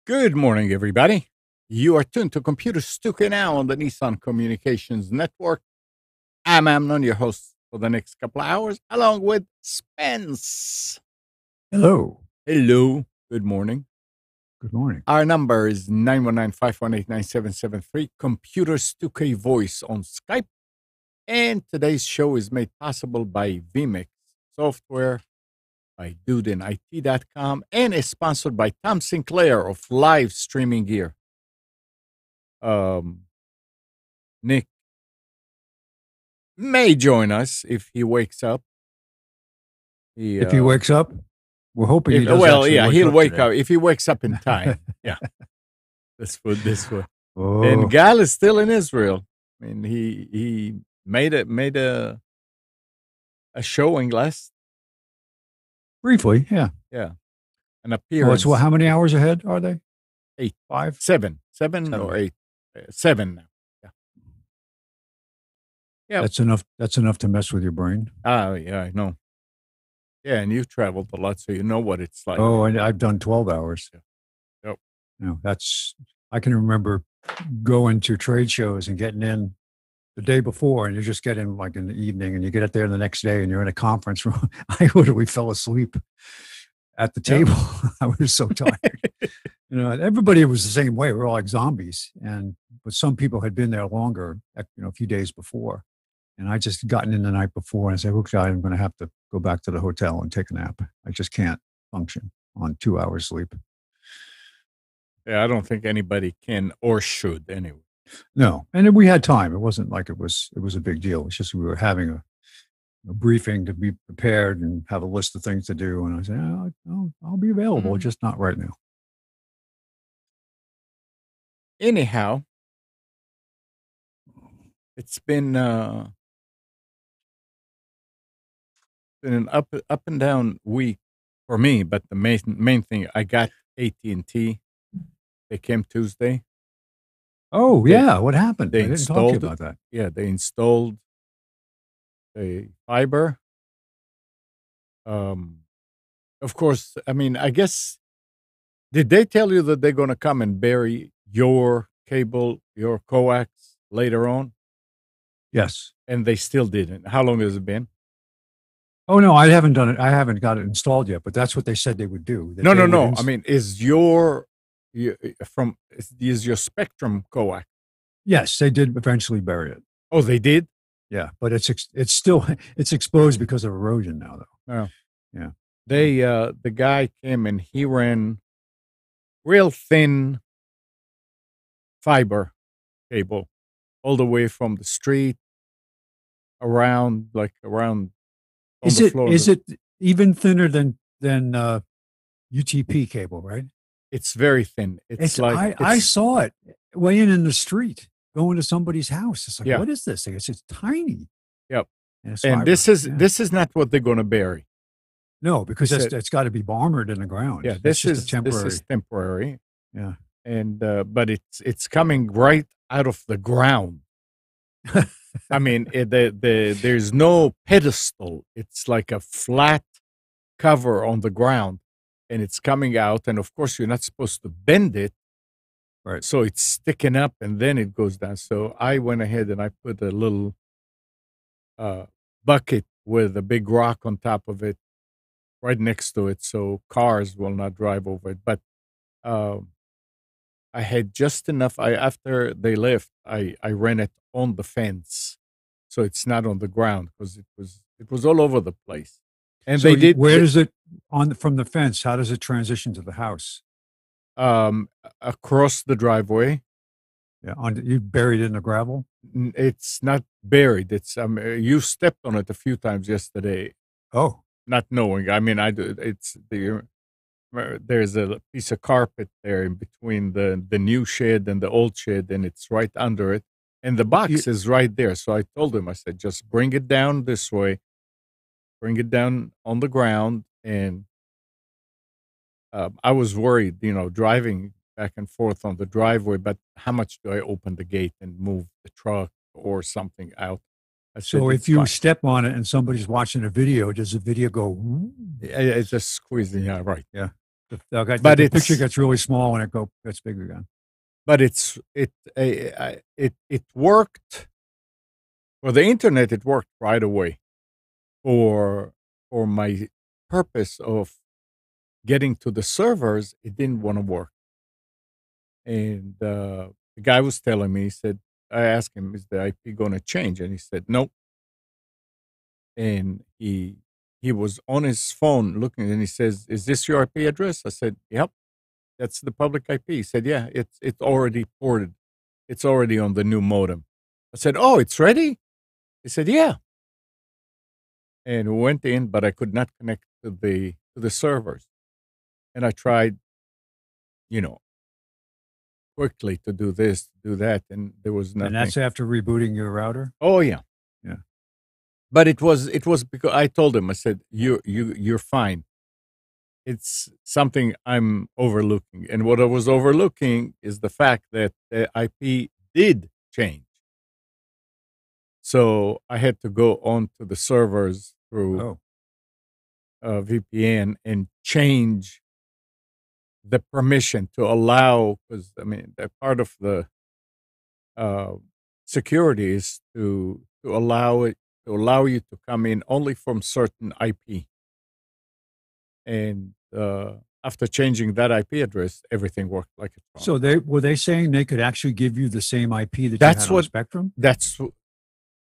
Good morning, everybody. You are tuned to Computer Stuka now on the Nissan Communications Network. I'm Amnon, your host for the next couple of hours, along with Spence. Hello. Hello. Good morning. Good morning. Our number is 919-518-9773, Computer Stuka Voice on Skype. And today's show is made possible by vMix Software, by DudeInIT.com, and is sponsored by Tom Sinclair of Live Streaming Gear. Nick may join us if he wakes up. If he wakes up, we're hoping he does. Well, yeah, he'll wake today. up if he wakes up in time. Yeah, this one. Oh, And Gal is still in Israel. I mean, he made a showing last. briefly, yeah. An appearance. Well, how many hours ahead are they? 8. 5? 7 7. or 8. 7 now. Yeah. That's enough. That's enough to mess with your brain. Oh, yeah, I know. Yeah, and you've traveled a lot, so you know what it's like. Oh, and I've done 12 hours. Yeah. Yep. I can remember going to trade shows and getting in the day before, and you just get in like in the evening, and you get up there the next day, and you're in a conference room. I literally fell asleep at the table. I was so tired. Everybody was the same way. We're all like zombies, but some people had been there longer, a few days before. And I just gotten in the night before and I said, okay, I'm going to have to go back to the hotel and take a nap. I just can't function on 2 hours sleep. Yeah, I don't think anybody can or should anyway. No. And we had time. It wasn't like it was a big deal. It's just we were having a briefing to be prepared and have a list of things to do. And I said, I'll be available, just not right now. Anyhow, it's been an up and down week for me, but the main thing, I got AT&T. They came Tuesday. Oh, yeah. What happened? They I didn't talk to you about that. Yeah, they installed a fiber. Of course, I mean, I guess, did they tell you that they're going to come and bury your cable, your coax later on? Yes. And they still didn't. How long has it been? Oh, no, I haven't done it. I haven't got it installed yet, but that's what they said they would do. No. I mean, is your Spectrum coax? Yes, they did eventually bury it. Oh, they did? Yeah, but it's still exposed because of erosion now, though. Oh. Yeah. The guy came and he ran real thin fiber cable all the way from the street around. Is it even thinner than UTP cable, right? It's very thin. I saw it laying in the street going to somebody's house. It's like, what is this thing? It's tiny. Yep. And this is not what they're going to bury. No, because it's got to be bombered in the ground. Yeah, this is temporary. Yeah. And but it's coming right out of the ground. I mean, there's no pedestal. It's like a flat cover on the ground, and it's coming out. And of course, you're not supposed to bend it, right? So it's sticking up, and then it goes down. So I went ahead and I put a little bucket with a big rock on top of it, right next to it, so cars will not drive over it. But I had just enough. After they left, I ran it on the fence, so it's not on the ground because it was all over the place. And So they did where does it from the fence? How does it transition to the house? um, across the driveway. Yeah, you buried it in the gravel. It's not buried. It's you stepped on it a few times yesterday, Oh, not knowing. I mean, I do. It's there's a piece of carpet there in between the new shed and the old shed, and it's right under it. And the box is right there. So I told him, I said, just bring it down this way, bring it down on the ground. And I was worried, driving back and forth on the driveway, but how much do I open the gate and move the truck or something out? I said, so if it's you fine. step on it and somebody's watching a video, does the video go? It's just squeezing. Yeah, right. Yeah. But The picture gets really small and gets big again. But it worked for the internet. It worked right away for my purpose of getting to the servers. It didn't want to work. And the guy was telling me, he said, I asked him, is the IP going to change? And he said, nope. And he was on his phone looking, and he says, is this your IP address? I said, yep, that's the public IP. He said, yeah, it's already ported. It's already on the new modem. I said, oh, it's ready? He said, yeah. And we went in, but I could not connect to the servers. And I tried, quickly to do this, do that, and there was nothing. And that's after rebooting your router? Oh yeah. Yeah. But it was because I told him, I said, you're fine. It's something I'm overlooking. And what I was overlooking is the fact that the IP did change. So I had to go onto the servers through VPN and change the permission to allow, because I mean, the part of the security is to allow you to come in only from certain IP. And after changing that IP address, everything worked like it's wrong. So were they saying they could actually give you the same IP that That's you had on what Spectrum?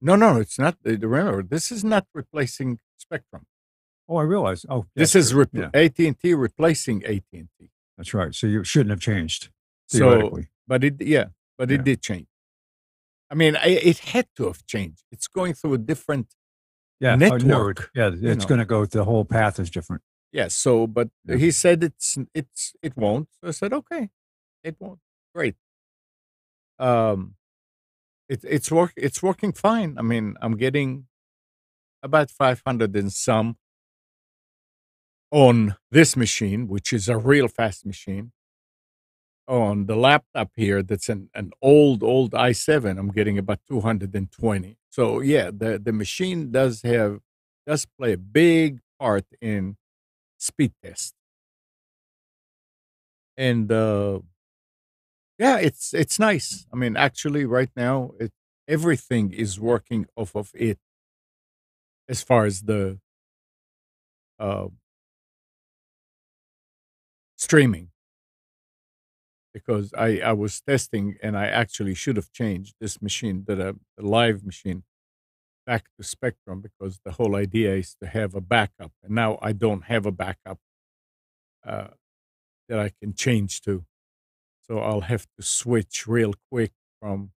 No, it's not. Remember, this is not replacing Spectrum. Oh, I realize. Oh, this is AT&T replacing AT&T. That's right. So you shouldn't have changed theoretically. But it did change. I mean, it had to have changed. It's going through a different network. It's going to go. The whole path is different. Yeah. So, but he said it won't. So I said, okay, it won't. Great. It's working fine. I mean, I'm getting about 500 and some on this machine, which is a real fast machine. On the laptop here, that's an old i7, I'm getting about 220. So yeah, the machine does play a big part in speed test. And yeah, it's nice. I mean, actually, right now, everything is working off of it as far as the streaming. Because I was testing, and I actually should have changed this machine, the live machine, back to Spectrum, because the whole idea is to have a backup. And now I don't have a backup that I can change to. So I'll have to switch real quick from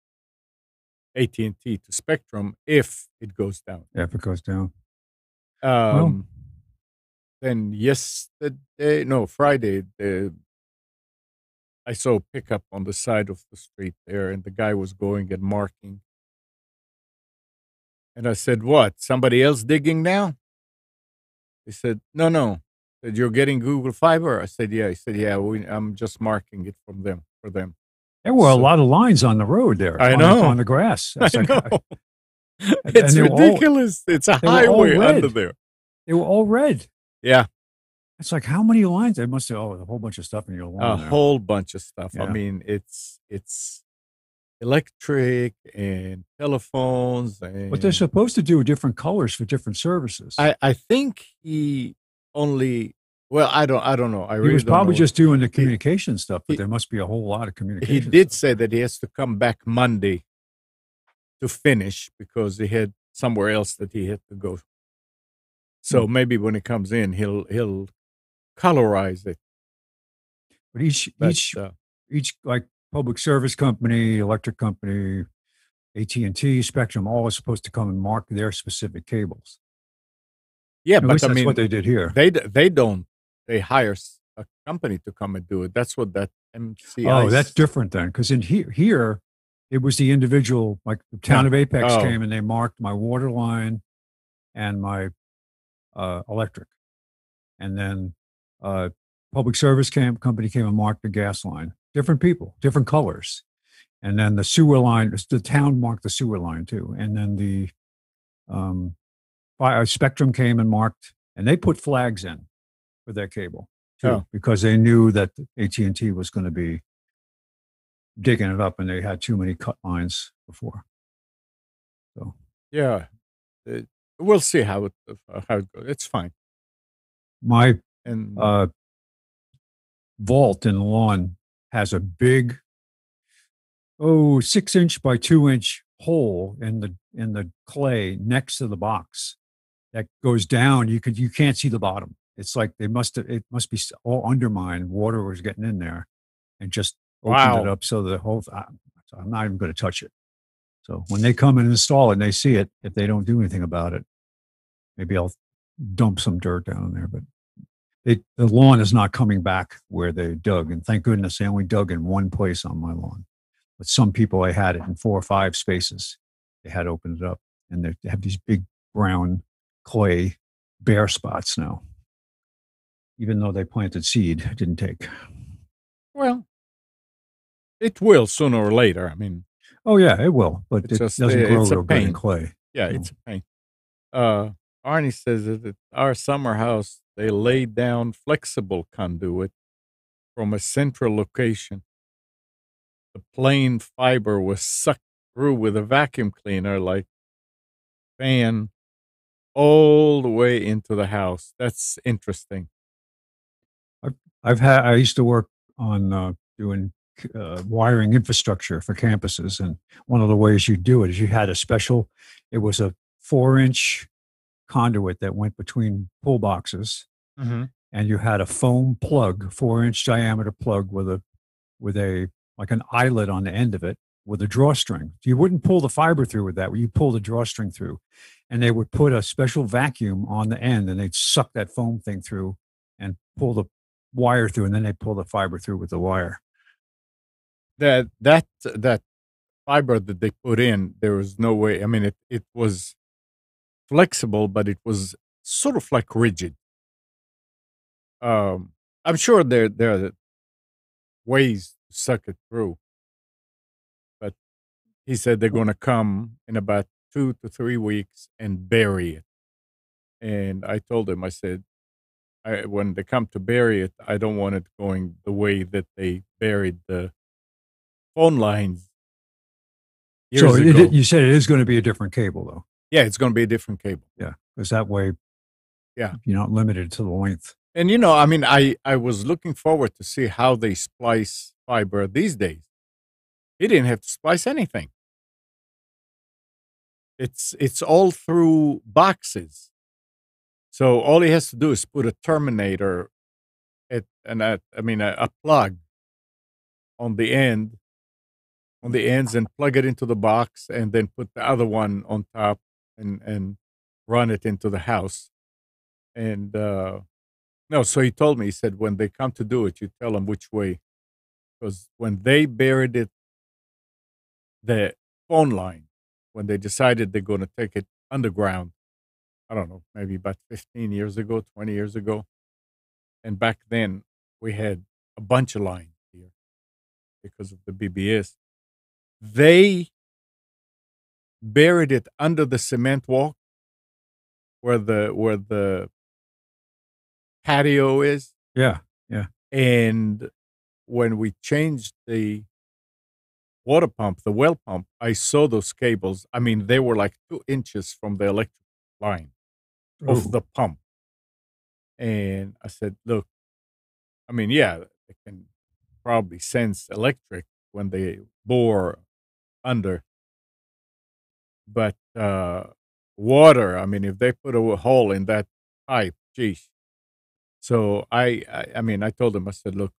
AT&T to Spectrum if it goes down. Yeah, if it goes down. Then Friday, I saw a pickup on the side of the street there, and the guy was going and marking. And I said, what, somebody else digging now? He said, no. I said, you're getting Google Fiber? I said, yeah. He said, yeah, I'm just marking it for them. There were a lot of lines on the road there. I know. On the grass. I know. It's ridiculous. It's a highway under there. They were all red. Yeah. It's like, how many lines? They must have a whole bunch of stuff in your lawn. A whole bunch of stuff. Yeah. I mean, it's electric and telephones. But they're supposed to do different colors for different services. I think he only. Well, I don't know. He was probably just doing the communication stuff, but there must be a whole lot of communication. He did say that he has to come back Monday to finish because he had somewhere else that he had to go. So maybe when it comes in, he'll colorize it. But each But each each like public service company, electric company, AT&T, Spectrum, all is supposed to come and mark their specific cables. yeah, At but least I that's what mean, they did here. they don't. They hire a company to come and do it. That's what that MCI. Oh, that's different then, because in here it was the individual, like the town No. of Apex Oh, came and they marked my water line and my electric, and then public service company came and marked the gas line. Different people, different colors, and then the sewer line. The town marked the sewer line too, and then the um, Spectrum came and marked, and they put flags in for their cable too, oh, because they knew that AT&T was going to be digging it up, and they had too many cut lines before. So yeah. Uh, we'll see how it goes. It's fine. my And uh, vault in the lawn has a big 6-inch by 2-inch hole in the clay next to the box that goes down. You can't see the bottom. It's like it must be all undermined. Water was getting in there and just opened it wow. up so the whole. I'm not even going to touch it. So when they come and install it and they see it, if they don't do anything about it, maybe I'll dump some dirt down there. But the lawn is not coming back where they dug, and thank goodness they only dug in one place on my lawn. But some people, I had it in 4 or 5 spaces. They had opened it up, and they have these big brown clay bare spots now. Even though they planted seed, it didn't take. Well, it will sooner or later. I mean, Oh yeah, it will, but it's it just doesn't grow it's a real good in pain. clay. Yeah, No. it's a pain. Uh, Arnie says that at our summer house, they laid down flexible conduit from a central location. The plain fiber was sucked through with a vacuum cleaner, like fan, all the way into the house. That's interesting. I used to work on doing wiring infrastructure for campuses, and one of the ways you do it is you had a special. It was a 4-inch conduit that went between pull boxes, Mm-hmm. and you had a foam plug, 4-inch diameter plug with a like an eyelet on the end of it with a drawstring. You wouldn't pull the fiber through with that. You pull the drawstring through, and they would put a special vacuum on the end, and they'd suck that foam thing through and pull the wire through, and then they pull the fiber through with the wire. That fiber that they put in, there was no way. I mean, it was flexible, but it was sort of like rigid. Um, I'm sure there are ways to suck it through, but he said they're going to come in about 2 to 3 weeks and bury it. And I told him, I said, when they come to bury it, I don't want it going the way that they buried the phone lines So years ago. you said it is going to be a different cable, though. Yeah, it's going to be a different cable. Yeah, because that way Yeah. you're not limited to the length. And I mean, I was looking forward to see how they splice fiber these days. He didn't have to splice anything. It's all through boxes. So all he has to do is put a terminator a plug on the ends and plug it into the box and then put the other one on top and run it into the house. And no, so he told me, he said, when they come to do it, you tell them which way. Because when they buried it, the phone line, when they decided they're going to take it underground, I don't know, maybe about 15 years ago, 20 years ago. And back then, we had a bunch of lines here because of the BBS. They buried it under the cement walk where the patio is. Yeah, yeah. And when we changed the water pump, the well pump, I saw those cables. I mean, they were like 2 inches from the electric line of Ooh. the pump. And I said, look, I mean, yeah, they can probably sense electric when they bore under, but water, I mean, if they put a hole in that pipe. Geez. So I mean, I told him, I said, look,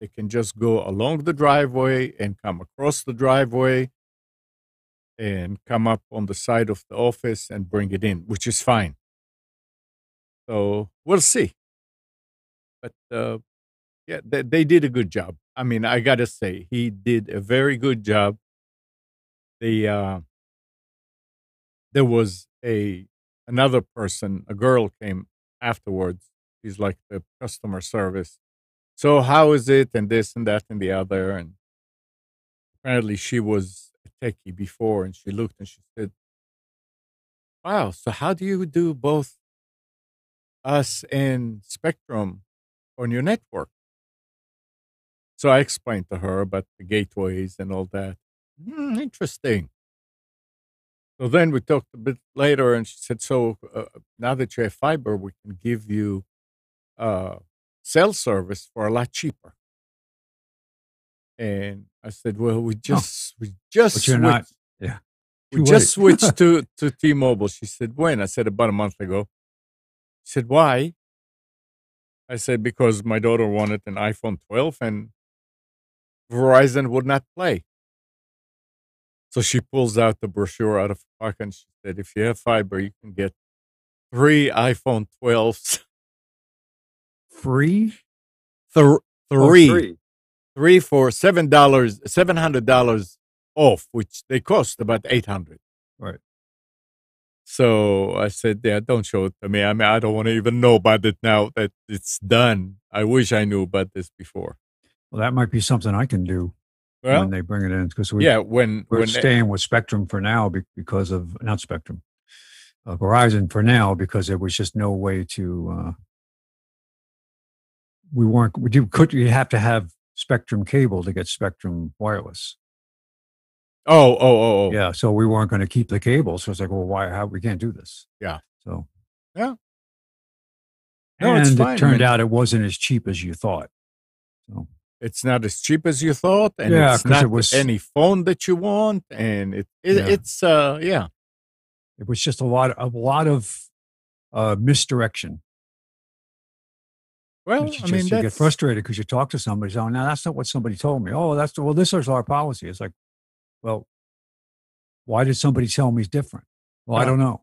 they can just go along the driveway and come across the driveway and come up on the side of the office and bring it in, which is fine. So we'll see. But yeah, they did a good job. I mean, I gotta say, he did a very good job. The There was another person, a girl came afterwards. She's like the customer service. So how is it, and this and that and the other, and apparently she was a techie before, and she looked and she said, "Wow, so how do you do both us and Spectrum on your network?" So I explained to her about the gateways and all that. Interesting. So then we talked a bit later, and she said, "So now that you have fiber, we can give you cell service for a lot cheaper." And I said, "Well, Oh, we just but you're not. switched Yeah, we too just late. switched to T-Mobile." She said, "When?" I said, "About a month ago." She said, "Why?" I said, "Because my daughter wanted an iPhone 12 and Verizon would not play." So she pulls out the brochure out of her pocket and she said, "If you have fiber, you can get 3 iPhone 12s." Free? Th- Oh, three, three. three for $700 off, which they cost about 800. Right. So I said, "Yeah, don't show it to me. I mean, I don't want to even know about it now that it's done. I wish I knew about this before." Well, that might be something I can do when Well, they bring it in because yeah, we're staying with Spectrum for now because of not Spectrum, Verizon for now because there was just no way to. We weren't. We do. Could you have to have Spectrum cable to get Spectrum wireless? oh, Yeah, so we weren't going to keep the cable. So it's like, well, why? How we can't do this? yeah, So yeah. No, it's and it fine. I turned mean, out it wasn't as cheap as you thought. So it's not as cheap as you thought, and yeah, it's because not any phone that you want, and yeah, it's yeah. it was just a lot of misdirection. Well, It's I mean, just you get that's frustrated because you talk to somebody, so now that's not what somebody told me. Oh, this is our policy. It's like, well, why did somebody tell me it's different? Well, I yeah, don't know.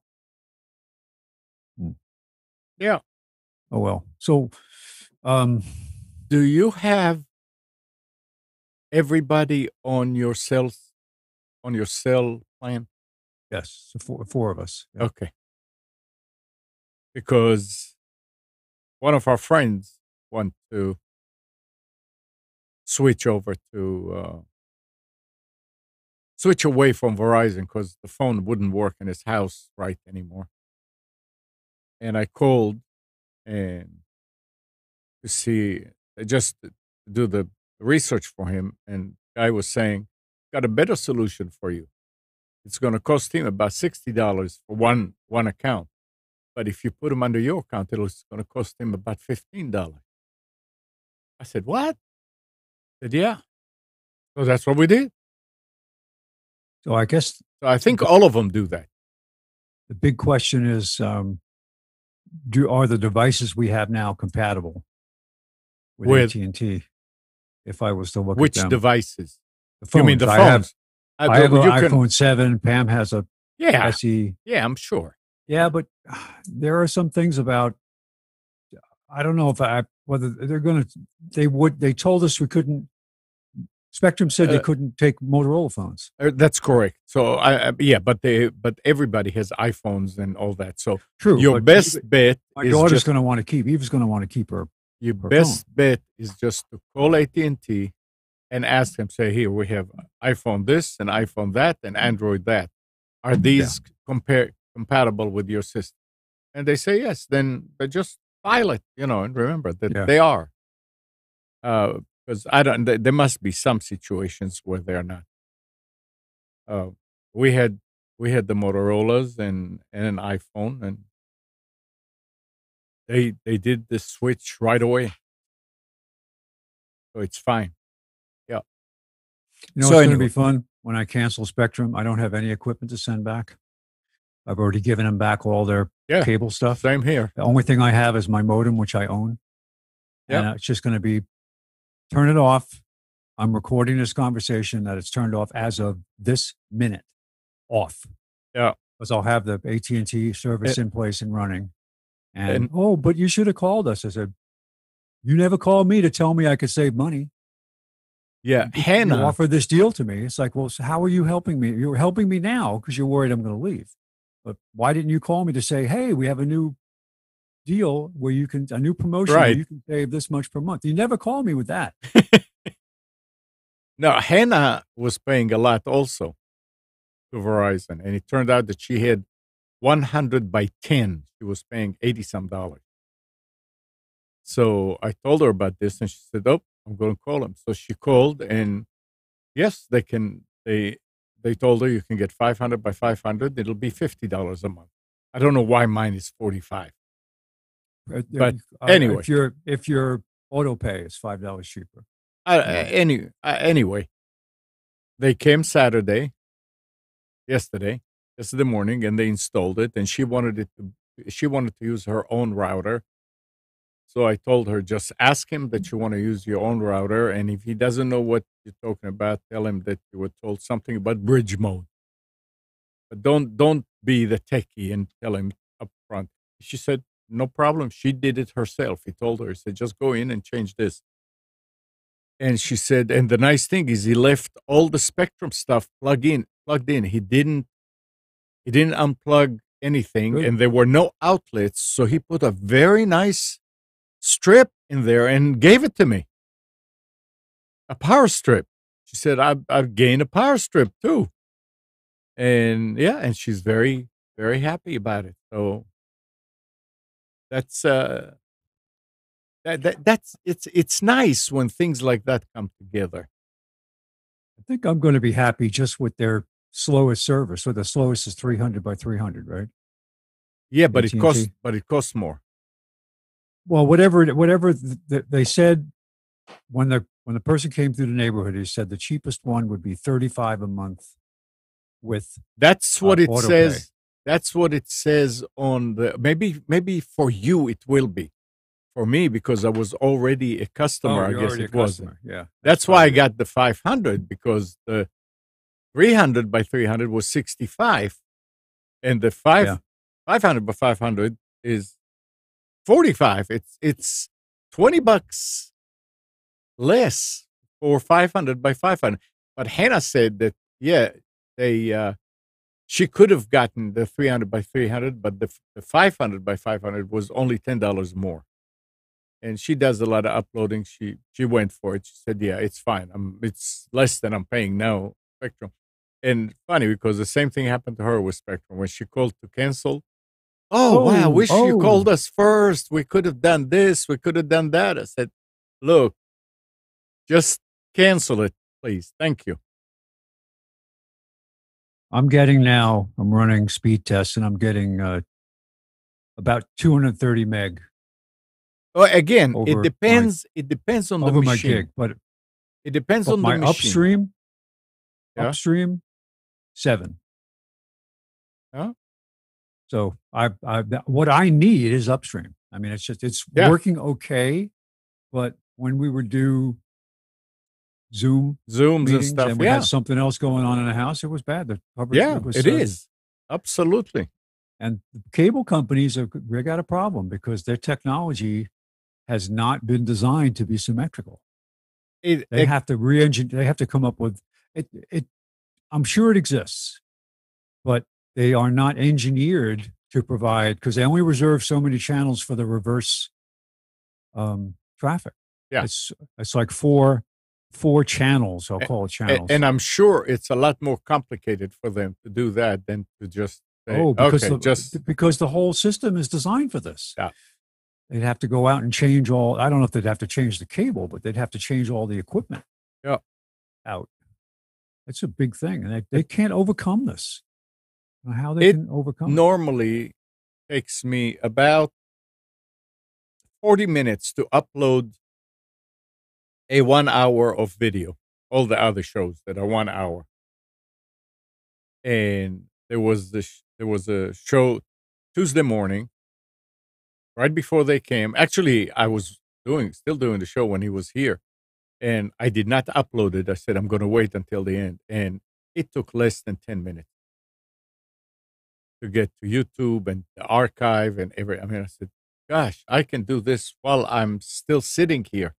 Hmm. yeah. Oh well. So, um, Do you have everybody on your cell plan? yes, so four of us. Yeah. Okay, because one of our friends want to switch over to switch away from Verizon because the phone wouldn't work in his house right anymore. And I called and to see just to do the research for him, and guy was saying, "Got a better solution for you. It's going to cost him about $60 for one account, but if you put him under your account, it's going to cost him about $15." I said, "What?" He said, "Yeah." So that's what we did. So I guess So I think all of them do that. the big question is, do are the devices we have now compatible with With AT&T? If I was to look at which them, devices? the You mean phones the phones? I have an You can, iPhone 7. Pam has a yeah, SE. yeah, I'm sure. Yeah, but there are some things about I don't know if I whether they're going to they told us we couldn't. Spectrum said they Uh, couldn't take Motorola phones. That's correct. So yeah, but everybody has iPhones and all that. So True, your but best bet my is daughter's just going to want to keep. Eva's going to want to keep your her phone. best bet is just to call AT&T and ask them. Say, here we have iPhone this and iPhone that and Android that. Are Yeah, these compatible with your system? And they say yes. Then they just file it. And remember that yeah. they are. Because I don't. There must be some situations where they're not. Uh, we had the Motorola's and an iPhone, and they did the switch right away, so it's fine. Yeah. You know, So it's going to anyway, be fun when I cancel Spectrum. I don't have any equipment to send back. I've already given them back all their Yeah, cable stuff. same here. The only thing I have is my modem, which I own. Yep. And it's just going to be turn it off. I'm recording this conversation that it's turned off as of this minute off. Yeah. Because I'll have the AT&T service in place and running. And, And oh, but you should have called us. I said, you never called me to tell me I could save money. yeah, You Hannah. offered this deal to me. It's like, well, so how are you helping me? You're helping me now because you're worried I'm going to leave. But why didn't you call me to say, hey, we have a new deal where you can, a new promotion where Right. you can save this much per month? You never called me with that. No, Hannah was paying a lot also to Verizon, and it turned out that she had 100 by 10. She was paying 80 some dollars. So I told her about this, and she said, "Oh, I'm going to call them." So she called, and yes, they can. They told her you can get 500 by 500. It'll be $50 a month. I don't know why mine is 45. But anyway, If your auto pay is $5 cheaper. anyway, they came yesterday morning, and they installed it. And she wanted to use her own router. So I told her, just ask him that you want to use your own router, and if he doesn't know what you're talking about, tell him that you were told something about bridge mode. But don't be the techie and tell him up front. She said, no problem. She did it herself. He told her, he said, just go in and change this. And she said, and the nice thing is he left all the Spectrum stuff plugged in. He didn't unplug anything. Good. And there were no outlets. So he put a very nice strip in there and gave it to me. A power strip. She said, I've gained a power strip too. And yeah, and she's very, very happy about it. So that's it's nice when things like that come together. I think I'm going to be happy just with their slowest service. So the slowest is 300 by 300, right? Yeah, but AT&T. it costs more. Well, whatever they said when the person came through the neighborhood, he said the cheapest one would be $35 a month with That's what it auto says. pay. That's what it says on the maybe for you it will be. For me, because I was already a customer, I guess it wasn't. Yeah. That's why I got the 500, because the 300 by 300 was 65, and the 500 by 500 is 45. It's $20 less for 500 by 500. But Hannah said that she could have gotten the 300 by 300, but the 500 by 500 was only $10 more. And she does a lot of uploading. She went for it. She said, "Yeah, it's fine. It's less than I'm paying now, Spectrum." And funny, because the same thing happened to her with Spectrum when she called to cancel. Oh wow! Wish you called us first. We could have done this. We could have done that. I said, "Look, just cancel it, please. Thank you." I'm running speed tests, and I'm getting about 230 meg. Well, again, it depends on the machine. My gig, but it depends on my the machine. Upstream 7. Huh? So what I need is upstream. I mean, it's working okay, but when we would do Zooms and stuff, and we had something else going on in the house, it was bad. The coverage, it is absolutely. And the cable companies they got a problem because their technology has not been designed to be symmetrical. They have to re-engineer. They have to come up with it. I'm sure it exists, but they are not engineered to provide, because they only reserve so many channels for the reverse traffic. Yeah, it's like four channels. I'll call it channels. And I'm sure it's a lot more complicated for them to do that than to just say, because the whole system is designed for this. Yeah. They'd have to go out and change all. I don't know if they'd have to change the cable, but they'd have to change all the equipment. Yeah. Out. It's a big thing, and they can't overcome this. How they can overcome it? Normally takes me about 40 minutes to upload a 1 hour of video. All the other shows that are 1 hour. And there was a show Tuesday morning, right before they came. Actually, I was still doing the show when he was here, and I did not upload it. I said I'm going to wait until the end, and it took less than 10 minutes to get to YouTube and the archive and every. I mean, I said, "Gosh, I can do this while I'm still sitting here."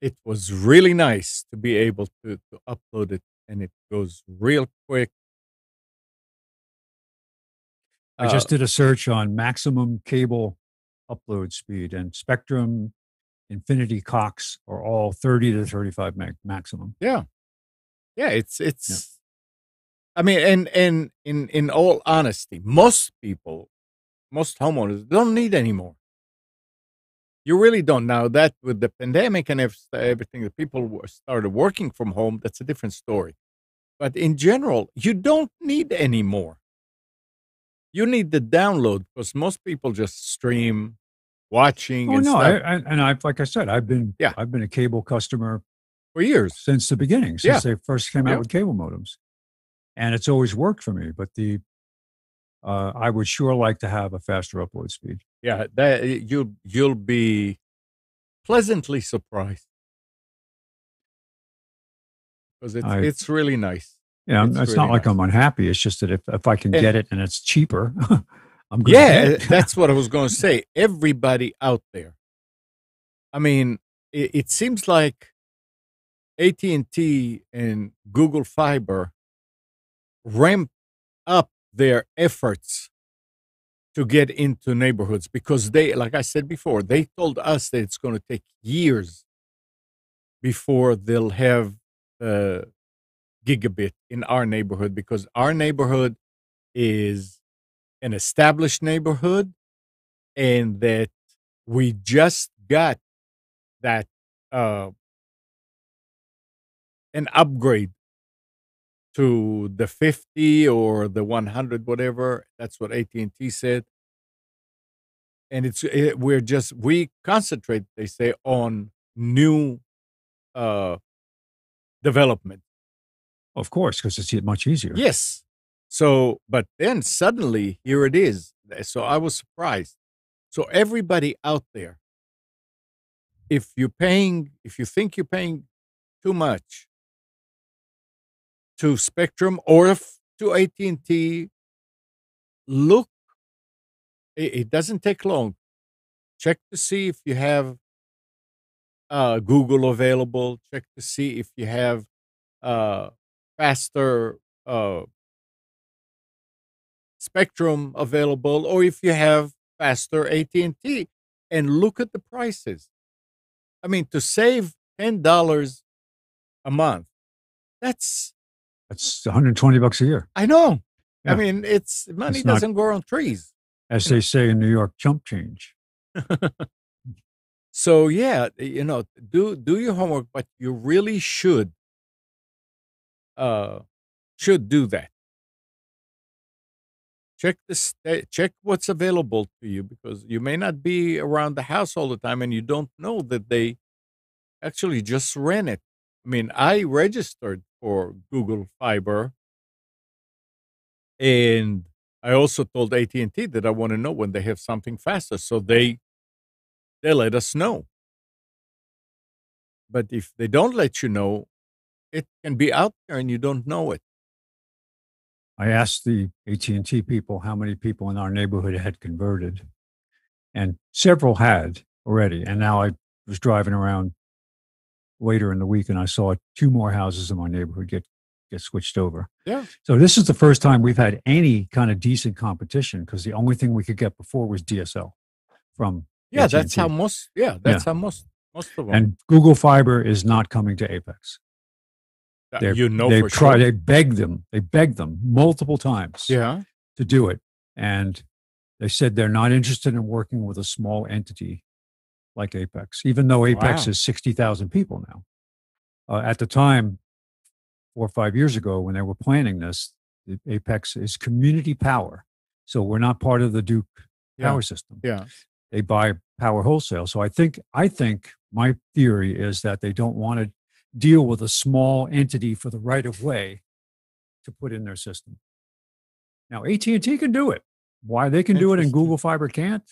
It was really nice to be able to upload it, and it goes real quick. I just did a search on maximum cable upload speed, and Spectrum, Infinity, Cox are all 30 to 35 meg maximum. Yeah, yeah. It's Yeah. I mean, and in all honesty, most people, most homeowners don't need any more. You really don't. Now that with the pandemic and everything, the people started working from home. That's a different story. But in general, you don't need any more. You need the download because most people just stream, watching Oh and no, stuff like I said, I've been Yeah. a cable customer for years. since the beginning, since Yeah. they first came Yeah. out with cable modems, and it's always worked for me. But I would sure like to have a faster upload speed. Yeah, that you'll be pleasantly surprised because it's really nice. Yeah, It's it's really not like nice. I'm unhappy. It's just that if I can And- get it and it's cheaper, I'm going to Yeah, get it. that's what I was going to say. Everybody out there. I mean, it seems like AT&T and Google Fiber ramp up their efforts to get into neighborhoods because they, like I said before, they told us that it's going to take years before they'll have gigabit in our neighborhood because our neighborhood is an established neighborhood and that we just got that an upgrade to the 50 or the 100 whatever. That's what AT&T said. And we concentrate, they say, on new development. Of course, because it's much easier. Yes. So, but then suddenly here it is. So I was surprised. So everybody out there, if you think you're paying too much to Spectrum or to AT&T, look. It doesn't take long. Check to see if you have Google available. Check to see if you have faster Spectrum available, or if you have faster AT&T, and look at the prices. I mean, to save $10 a month, that's $120 a year. I know. Yeah. I mean, money It's not- doesn't grow on trees. As they say in New York, chump change. So yeah, do your homework, but you really should do that. Check what's available to you because you may not be around the house all the time and you don't know that they actually just ran it. I mean, I registered for Google Fiber and I also told AT&T that I want to know when they have something faster, so they let us know. But if they don't let you know, it can be out there and you don't know it. I asked the AT&T people how many people in our neighborhood had converted, and several had already. And now I was driving around later in the week, and I saw 2 more houses in my neighborhood get switched over. Yeah. So this is the first time we've had any kind of decent competition because the only thing we could get before was DSL from Yeah, AT&T. that's how most. Yeah, that's how most of them. And Google Fiber is not coming to Apex. For sure. They begged them multiple times Yeah. to do it. And they said they're not interested in working with a small entity like Apex, even though Apex Wow. is 60,000 people now. At the time, 4 or 5 years ago, when they were planning this, Apex is community power. So we're not part of the Duke power system. Yeah. They buy power wholesale. So I think my theory is that they don't want to deal with a small entity for the right of way to put in their system. Now AT&T can do it. Why they can do it and Interesting. Google Fiber can't?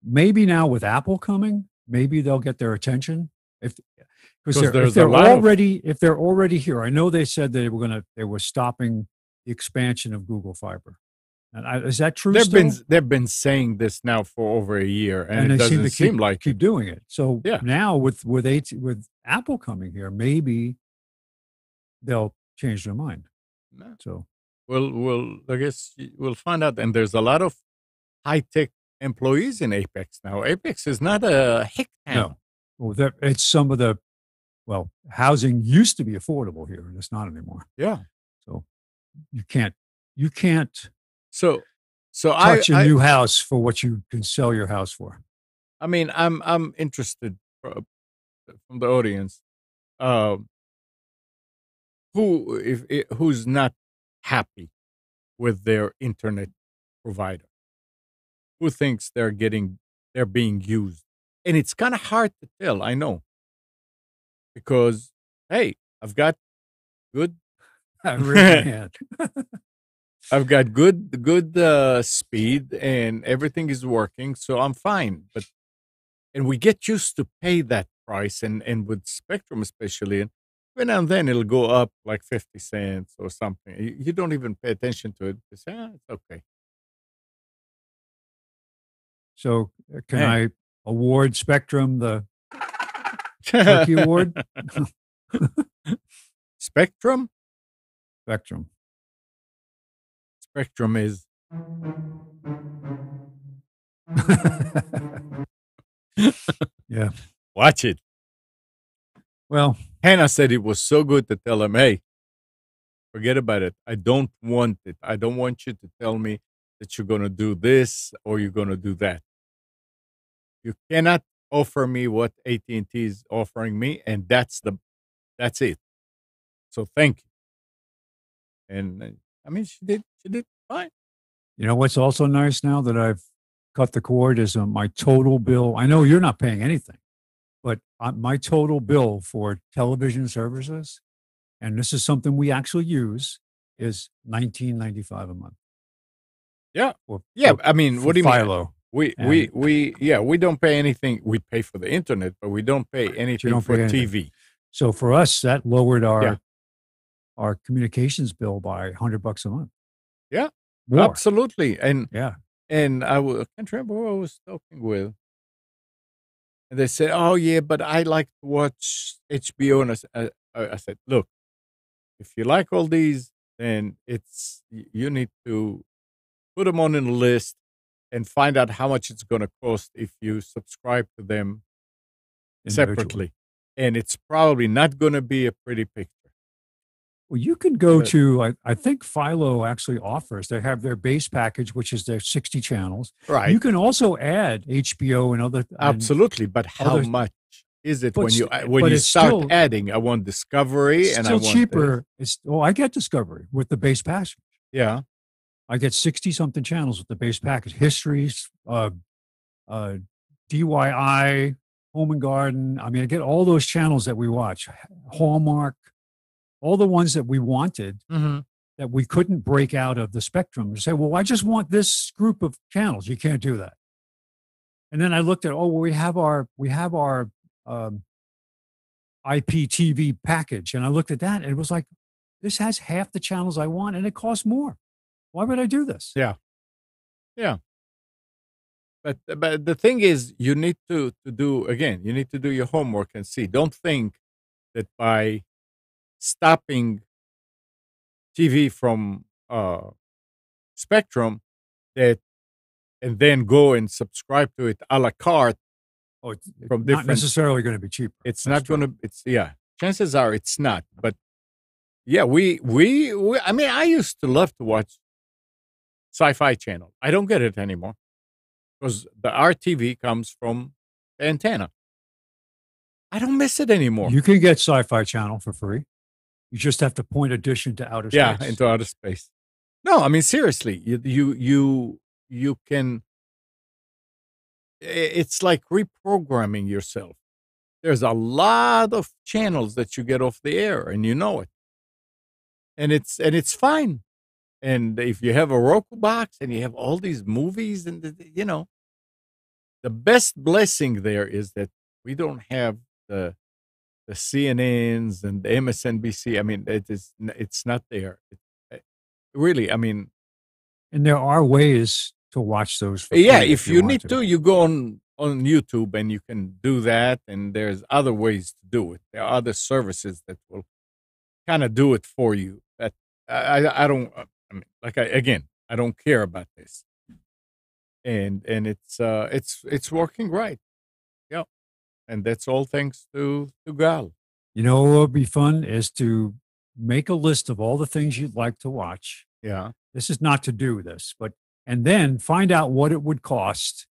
Maybe now with Apple coming, maybe they'll get their attention. If because Because if there's a lot of if they're already here, I know they said they were stopping the expansion of Google Fiber. And is that true still? they've been saying this now for over a year, and And it they seem doesn't to seem like it. keep doing it. So Yeah. now with Apple coming here, maybe they'll change their mind. No. So I guess we'll find out. And there's a lot of high tech employees in Apex now. Apex is not a hick town. no, well, it's some of the housing used to be affordable here, and it's not anymore. Yeah. So you can't So touch a new house for what you can sell your house for. I mean, I'm interested from the audience. Who's not happy with their internet provider? Who thinks they're being used? And it's kind of hard to tell. I know, because hey, I've got good. I raise my hand. I've got good speed, and everything is working, so I'm fine. And we get used to pay that price, and with Spectrum especially, and every now and then it'll go up like 50 cents or something. You don't even pay attention to it. You say, it's okay. So can Hey. I award Spectrum the Turkey Award? Spectrum? Spectrum is yeah. Watch it. Well, Hannah said it was so good to tell him, hey, forget about it. I don't want it. I don't want you to tell me that you're going to do this or you're going to do that. You cannot offer me what AT&T is offering me, and that's it. So thank you. And I mean, she did fine. You know what's also nice now that I've cut the cord is my total bill. I know you're not paying anything, but my total bill for television services, and this is something we actually use, is $19.95 a month. Yeah. I mean, what do you Philo. mean? We don't pay anything. We pay for the internet, but we don't pay anything for TV. So for us, that lowered our communications bill by $100 a month. Yeah, more. Absolutely. And and I can't remember who I was talking with. And they said, "Oh yeah, but I like to watch HBO." And I said, "Look, if you like all these, then you need to put them on a list and find out how much it's going to cost if you subscribe to them separately. And it's probably not going to be a pretty picture." Well, you can go to, I think Philo actually offers, they have their base package, which is their 60 channels. Right. You can also add HBO and other. Absolutely. But how much is it when you start adding? I want Discovery, and I want cheaper. I get Discovery with the base package. Yeah. I get 60 something channels with the base package. Histories, DIY, Home and Garden. I mean, I get all those channels that we watch. Hallmark. All the ones that we wanted that we couldn't break out of the Spectrum. You say, well, I just want this group of channels. You can't do that. And then I looked at, we have our IPTV package. And I looked at that and it was like, this has half the channels I want and it costs more. Why would I do this? Yeah. Yeah. But the thing is, you need to do your homework and see. Don't think that by stopping TV from Spectrum and then go and subscribe to it a la carte. It's not necessarily going to be cheaper. It's not going to. Chances are it's not. But yeah, we I mean, I used to love to watch Sci-Fi Channel. I don't get it anymore because the RTV comes from the antenna. I don't miss it anymore. You can get Sci-Fi Channel for free. You just have to point a dish into outer space. Yeah, into outer space. No, I mean, seriously, you can. It's like reprogramming yourself. There's a lot of channels that you get off the air, and you know it. And it's fine. And if you have a Roku box and you have all these movies, and the best blessing there is that we don't have the CNNs and the MSNBC. I mean, it's not there. Uh, really, I mean, And there are ways to watch those for yeah, free if if you you want need to. to, you go on YouTube and you can do that. And there's other ways to do it. There are other services that will kind of do it for you. That I don't. I mean, again, I don't care about this, and it's working right. Yeah, and that's all thanks to Gal. You know what would be fun is to make a list of all the things you'd like to watch. Yeah, This is not to do this, but and then find out what it would cost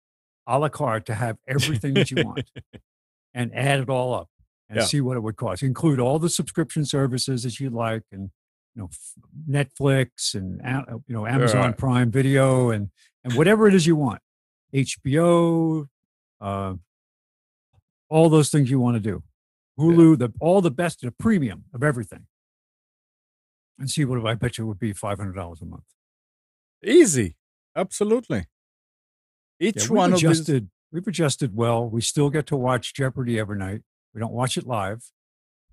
a la carte to have everything that you want and add it all up and yeah, see what it would cost. Include all the subscription services that you like and Netflix and Amazon right. Prime Video and whatever it is you want. HBO, uh, all those things you want to do. Yeah. Hulu, all the best, the premium of everything. And see what I bet you it would be $500 a month. Easy, absolutely. Yeah, Each one of these. we've adjusted well. We still get to watch Jeopardy every night. We don't watch it live.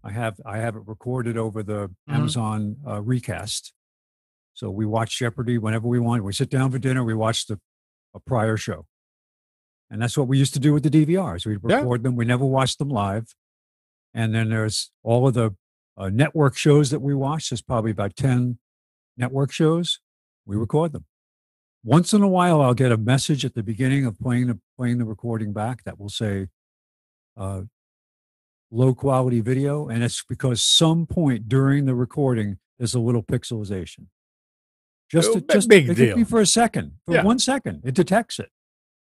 I have it recorded over the Mhm. Amazon recast. So we watch Jeopardy whenever we want. We sit down for dinner, we watch a prior show. And that's what we used to do with the DVRs. We'd Yeah, record them. We never watched them live. And then there's all of the network shows that we watch. There's probably about 10 network shows. We record them. Once in a while, I'll get a message at the beginning of playing the recording back that will say uh, low quality video, and it's because some point during the recording there's a little pixelization. Just big it could be deal. for a second, for Yeah, 1 second, it detects it,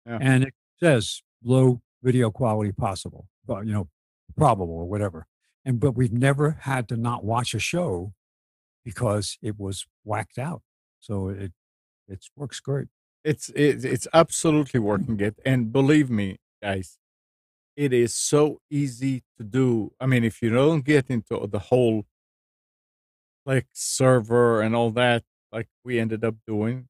yeah. and it says low video quality possible, probable or whatever. But we've never had to not watch a show because it was whacked out. So it works great. It's absolutely working it, and believe me, guys, it is so easy to do. I mean, if you don't get into the whole like server and all that, like we ended up doing,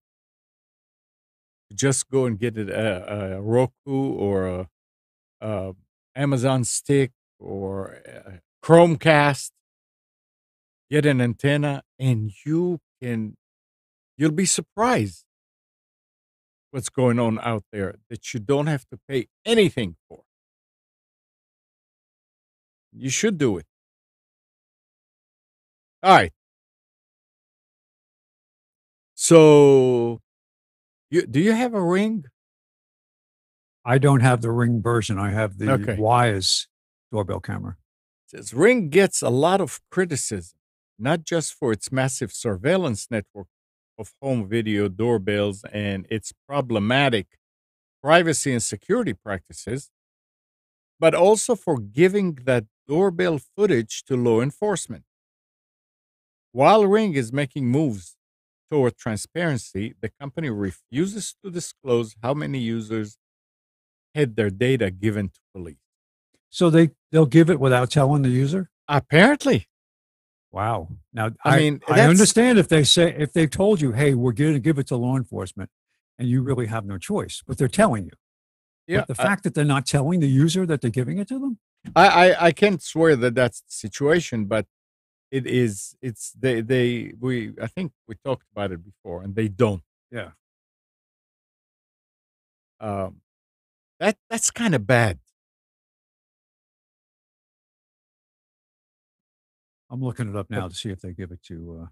just go and get it a Roku or a Amazon stick or a Chromecast. Get an antenna, and you'll be surprised what's going on out there that you don't have to pay anything for. You should do it. All right. So, do you have a Ring? I don't have the Ring version. I have the Okay. Wyze doorbell camera. It says Ring gets a lot of criticism, not just for its massive surveillance network of home video doorbells and its problematic privacy and security practices, but also for giving that doorbell footage to law enforcement. While Ring is making moves toward transparency, the company refuses to disclose how many users had their data given to police. So they'll give it without telling the user? Apparently. Wow. Now I mean, I understand if they told you, hey, we're going to give it to law enforcement and you really have no choice, but they're telling you. yeah, But the fact that they're not telling the user that they're giving it to them? I can't swear that that's the situation, but it is. It's we. I think we talked about it before, and they don't. Yeah. Um, that's kind of bad. I'm looking it up now to see if they give it to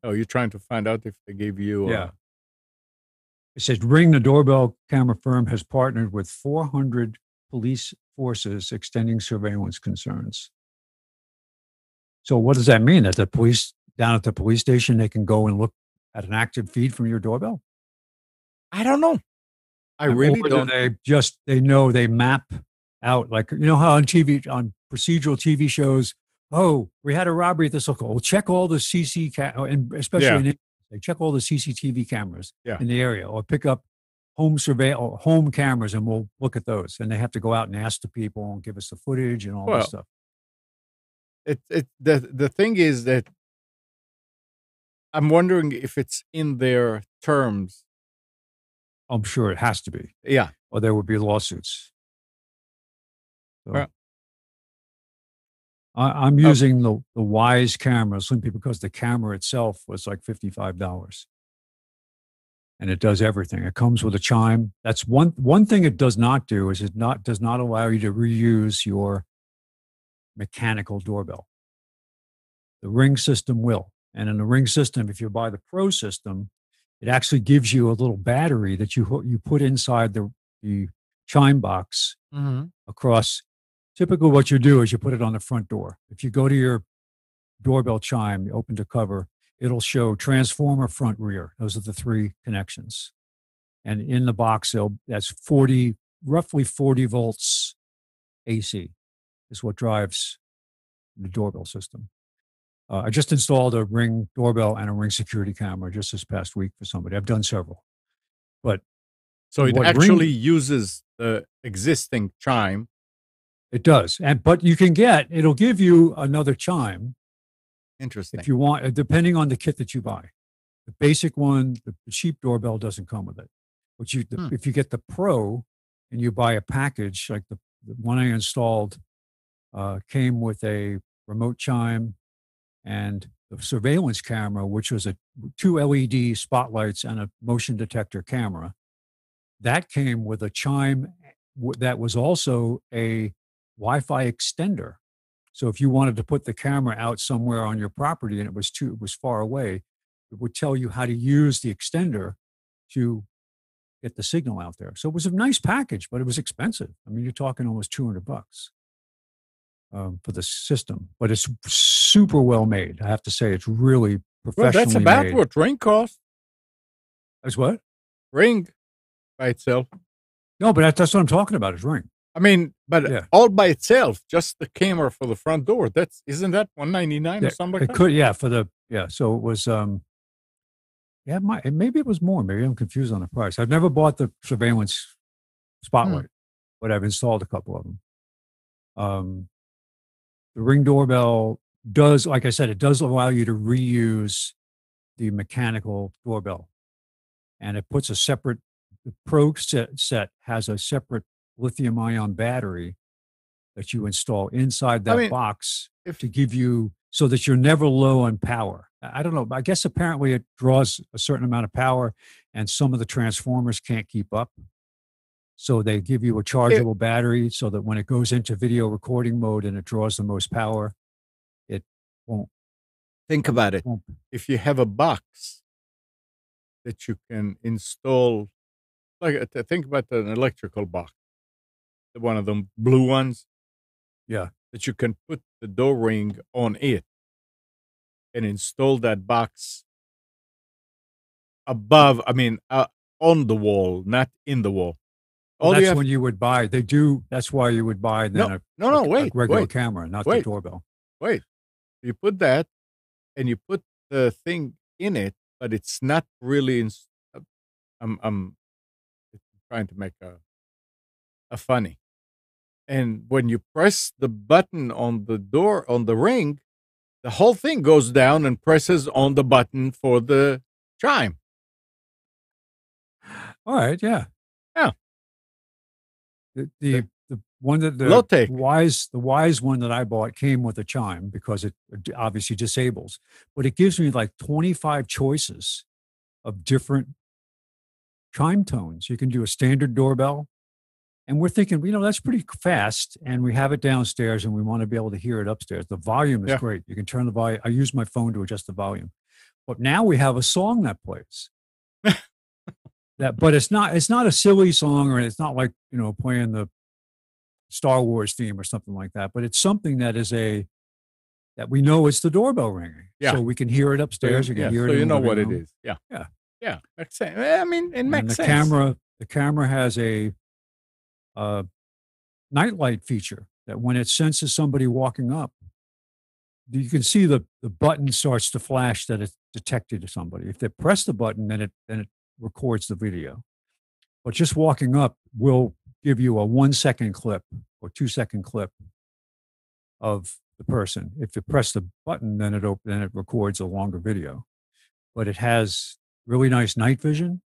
Oh, you're trying to find out if they gave you. yeah. It says Ring, the doorbell camera firm, has partnered with 400 police forces extending surveillance concerns. So what does that mean? That the police down at the police station, they can go and look at an active feed from your doorbell? I don't know. I really Or don't. they know they map out, like, how on TV, on procedural TV shows, oh, we had a robbery at this local. Well, check all the and especially Yeah, in England, they check all the CCTV cameras yeah. in the area, or pick up home cameras, and we'll look at those. And they have to go out and ask the people and give us the footage and all this Well, stuff. the thing is that I'm wondering if it's in their terms. I'm sure it has to be, Yeah. or there would be lawsuits. So Well, I'm using the Wyze camera simply because the camera itself was like $55. And it does everything. It comes with a chime. That's one thing it does not do is it does not allow you to reuse your mechanical doorbell. The Ring system will. And in the Ring system, if you buy the Pro system, it actually gives you a little battery that you put inside the chime box across. Typically, what you do is you put it on the front door. If you go to your doorbell chime, you open the cover, it'll show transformer, front, rear. Those are the three connections. And in the box, that's roughly 40 volts AC is what drives the doorbell system. I just installed a Ring doorbell and a Ring security camera just this past week for somebody. I've done several. But so it what actually Ring, uses the existing chime. it does. But it'll give you another chime Interesting. if you want, depending on the kit that you buy. The basic one, the cheap doorbell doesn't come with it. But if you get the Pro and you buy a package, like the one I installed came with a remote chime and the surveillance camera, which was two LED spotlights and a motion detector camera. That came with a chime that was also a Wi-Fi extender. So if you wanted to put the camera out somewhere on your property and it was far away, it would tell you how to use the extender to get the signal out there. So it was a nice package, but it was expensive. I mean, you're talking almost $200 for the system, but it's super well made. I have to say, it's really professionally made. Well, that's about made. what Ring costs. That's what? Ring by itself. No, but that's what I'm talking about is Ring. I mean, but all by itself, just the camera for the front door. Isn't that $199 or something like that? It could, So it was, maybe it was more. Maybe I'm confused on the price. I've never bought the surveillance spotlight, but I've installed a couple of them. The Ring doorbell does, like I said, it does allow you to reuse the mechanical doorbell, and it puts the Pro set has a separate lithium-ion battery that you install inside that box to give you so that you're never low on power. I don't know. I guess apparently it draws a certain amount of power, and some of the transformers can't keep up. So they give you a chargeable battery so that when it goes into video recording mode and it draws the most power, it won't. Think about it. If you have a box that you can install, think about an electrical box, one of them blue ones. Yeah. That you can put the door ring on it and install that box above, on the wall, not in the wall. That's when you would buy. That's why you would buy then a regular camera, not the doorbell. Wait. You put that and you put the thing in it, but it's not really I'm trying to make a funny. And when you press the button on the door, on the ring, the whole thing goes down and presses on the button for the chime. All right, yeah. Yeah. The one that the Wyze one that I bought came with a chime because it obviously disables, but it gives me like 25 choices of different chime tones. You can do a standard doorbell, and we're thinking, that's pretty fast, and we have it downstairs, and we want to be able to hear it upstairs. The volume is great. You can turn the volume. I use my phone to adjust the volume, but now we have a song that plays. But it's not a silly song, or it's not like playing the Star Wars theme or something like that. But it's something that that we know it's the doorbell ringing, so we can hear it upstairs. You can hear it. So in the what room. it is. Yeah. Makes sense. It makes sense. The camera has a nightlight feature that when it senses somebody walking up, you can see the button starts to flash that it's detected somebody. If they press the button, then it records the video. But just walking up will give you a 1 second clip or 2 second clip of the person. If you press the button, then it records a longer video. but it has really nice night vision.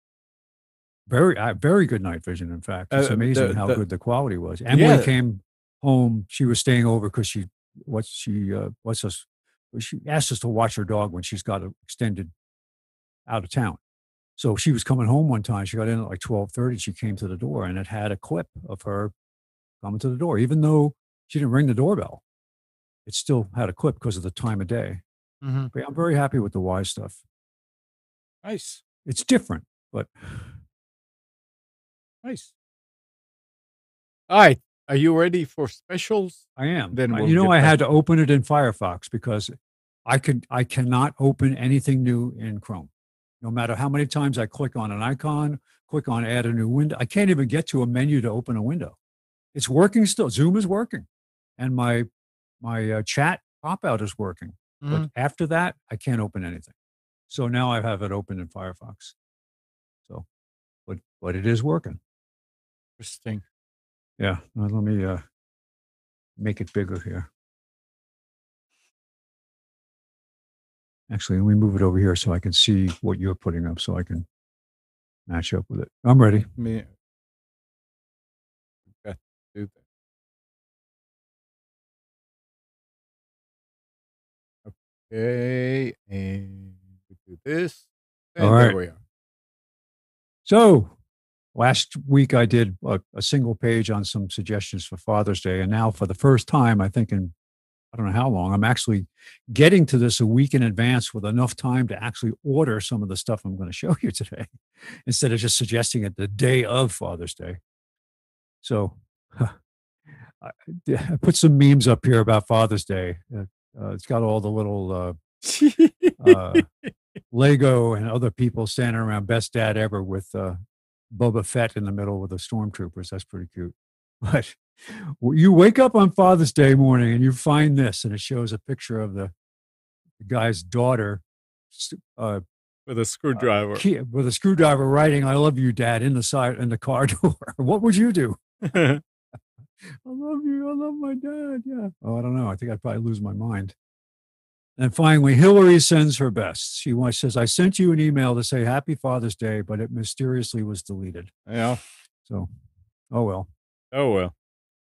Very good night vision. In fact, it's amazing how good the quality was. Emily came home. She was staying over because she asked us to watch her dog when she's got extended out of town. So she was coming home one time. She got in at like 12:30. She came to the door, and it had a clip of her coming to the door. Even though she didn't ring the doorbell, it still had a clip because of the time of day. Mm-hmm. But I'm very happy with the Wyze stuff. Nice. It's different, but nice. All right. Are you ready for specials? I am. Then I had to open it in Firefox because I cannot open anything new in Chrome. No matter how many times I click on an icon, click on add a new window, I can't even get to a menu to open a window. It's working still. Zoom is working, and my chat pop out is working. Mm-hmm. But after that, I can't open anything. So now I have it open in Firefox. So, but it is working. Interesting. Yeah. Let me make it bigger here. Actually, let me move it over here so I can see what you're putting up so I can match up with it. I'm ready. Got to do that. Okay, and we do this. And all right. There we are. So last week I did a single page on some suggestions for Father's Day. And now for the first time, I think in I don't know how long, I'm actually getting to this a week in advance with enough time to actually order some of the stuff I'm going to show you today instead of just suggesting it the day of Father's Day. So I put some memes up here about Father's Day. It's got all the little Lego and other people standing around best dad ever with Boba Fett in the middle with the stormtroopers. That's pretty cute. But you wake up on Father's Day morning and you find this, and it shows a picture of the guy's daughter with a screwdriver, writing "I love you, Dad" in the car door. What would you do? I love you. I love my dad. Yeah. Oh, I don't know. I think I'd probably lose my mind. And finally, Hillary sends her best. She says, "I sent you an email to say Happy Father's Day, but it mysteriously was deleted." Yeah. So, oh well. Oh well.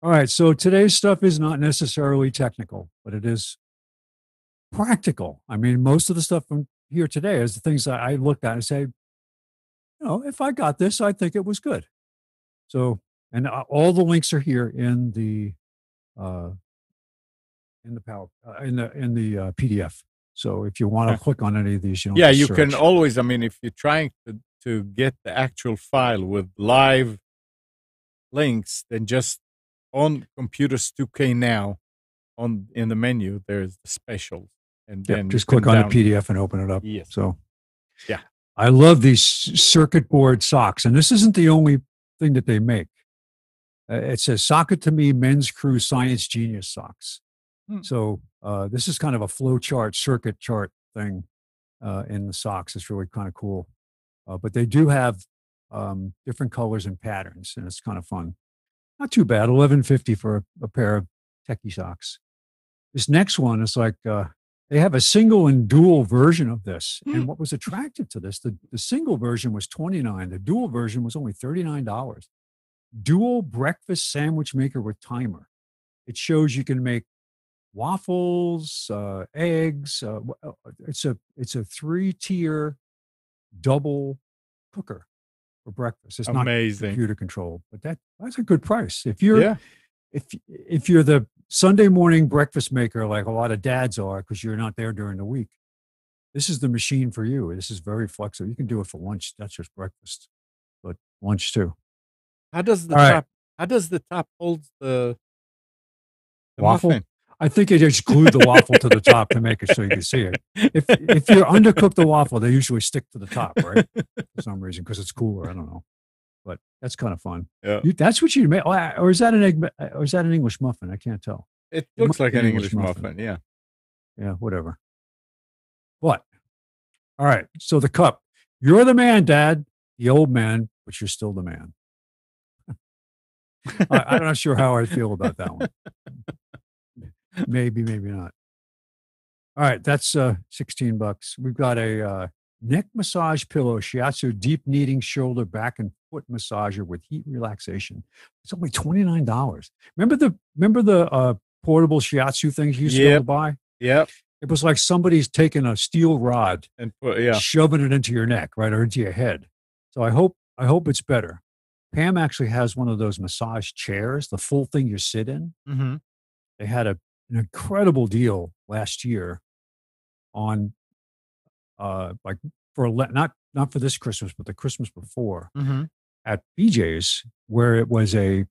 All right. So today's stuff is not necessarily technical, but it is practical. I mean, most of the stuff from here today is the things that I looked at and say, if I got this, I think it was good. So, and all the links are here in the PDF. So if you want to click on any of these, you can always. I mean, if you're trying to get the actual file with live links, then just on Computers 2K Now, in the menu, there's the specials, and then just click on the PDF and open it up. Yes. So, yeah, I love these circuit board socks, and this isn't the only thing that they make. It says "Sock It to Me Men's Crew Science Genius Socks." So this is kind of a flow chart, circuit chart thing in the socks. It's really kind of cool. But they do have different colors and patterns, and it's kind of fun. Not too bad. $11.50 for a pair of techie socks. This next one is like they have a single and dual version of this. And what was attractive to this, the single version was $29. The dual version was only $39. Dual breakfast sandwich maker with timer. It shows you can make waffles, eggs. It's a 3-tier double cooker for breakfast. It's amazing. Not computer controlled, but that's a good price. If you're the Sunday morning breakfast maker, like a lot of dads are, because you're not there during the week, this is the machine for you. This is very flexible. You can do it for lunch. That's just breakfast, but lunch too. How does the top hold the waffle? Muffin? I think they just glued the waffle to the top to make it so you can see it. If you undercook the waffle, they usually stick to the top, right? For some reason, because it's cooler. I don't know, but that's kind of fun. Yeah. That's what you make, or is that an egg? Or is that an English muffin? I can't tell. It looks like an English muffin. Yeah. Yeah. Whatever. What? All right. So the cup. You're the man, Dad. The old man, but you're still the man. I'm not sure how I feel about that one. Maybe not. All right, that's $16. We've got a neck massage pillow, shiatsu deep kneading shoulder, back, and foot massager with heat relaxation. It's only $29. Remember the portable shiatsu things you used to be able to Yep. buy? Yep. It was like somebody's taking a steel rod, And yeah. shoving it into your neck, right, or into your head. So I hope it's better. Pam actually has one of those massage chairs, the full thing you sit in. Mm-hmm. They had an incredible deal last year on like not for this Christmas, but the Christmas before Mm-hmm. at BJ's, where it was a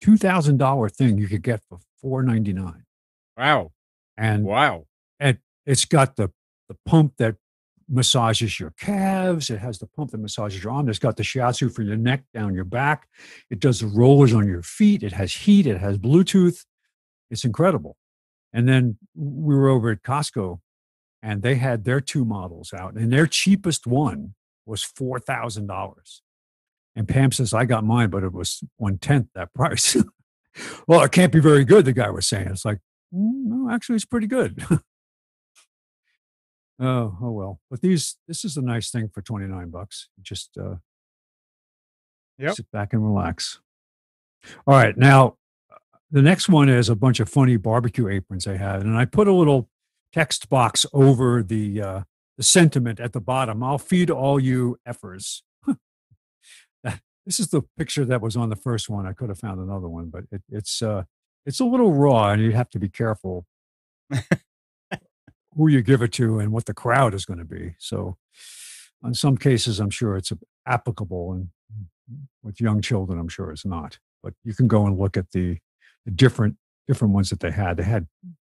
$2,000 thing you could get for $499, Wow. and Wow. it's got the pump that massages your calves. It has the pump that massages your arm. It's got the shiatsu for your neck, down your back. It does the rollers on your feet. It has heat. It has Bluetooth. It's incredible. And then we were over at Costco, and they had their two models out, and their cheapest one was $4,000. And Pam says, I got mine, but it was 1/10 that price. Well, it can't be very good, the guy was saying. It's like, no, actually, it's pretty good. Oh well. But this is a nice thing for $29. Just Yep. sit back and relax. All right. Now, the next one is a bunch of funny barbecue aprons they had. And I put a little text box over the sentiment at the bottom. I'll feed all you effers. This is the picture that was on the first one. I could have found another one, but it's a little raw, and you have to be careful who you give it to and what the crowd is going to be. So, in some cases, I'm sure it's applicable, and with young children, I'm sure it's not. But you can go and look at the different ones that they had. They had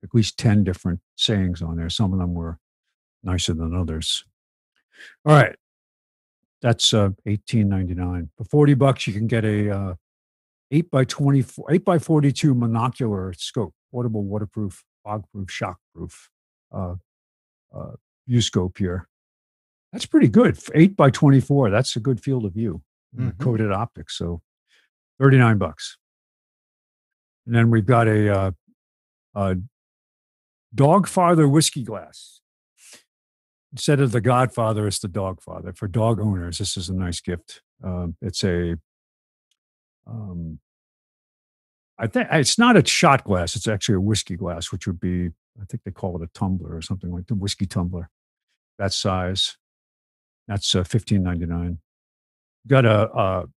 at least 10 different sayings on there. Some of them were nicer than others. All right. That's $18.99. For $40, you can get a 8x42 monocular scope, portable, waterproof, fog-proof, shockproof uh, view scope here. That's pretty good. 8x24. That's a good field of view. Mm-hmm. Coated optics. So $39. And then we've got a Dogfather whiskey glass. Instead of the Godfather, it's the Dogfather. For dog owners, this is a nice gift. It's I think it's not a shot glass. It's actually a whiskey glass, which would be, I think they call it a tumbler or something like the whiskey tumbler. That size. That's $15.99. Got a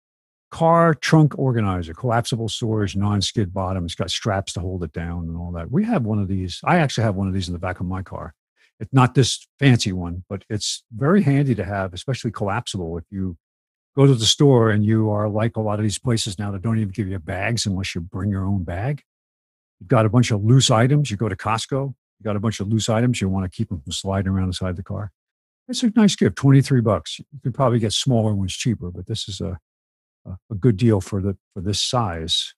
car trunk organizer, collapsible storage, non-skid bottom. It's got straps to hold it down and all that. We have one of these. I actually have one of these in the back of my car. It's not this fancy one, but it's very handy to have, especially collapsible. If you go to the store and you are like a lot of these places now that don't even give you bags unless you bring your own bag. You've got a bunch of loose items. You go to Costco, you got a bunch of loose items. You want to keep them from sliding around inside the car. It's a nice gift, $23. You could probably get smaller ones cheaper, but this is a good deal for this size.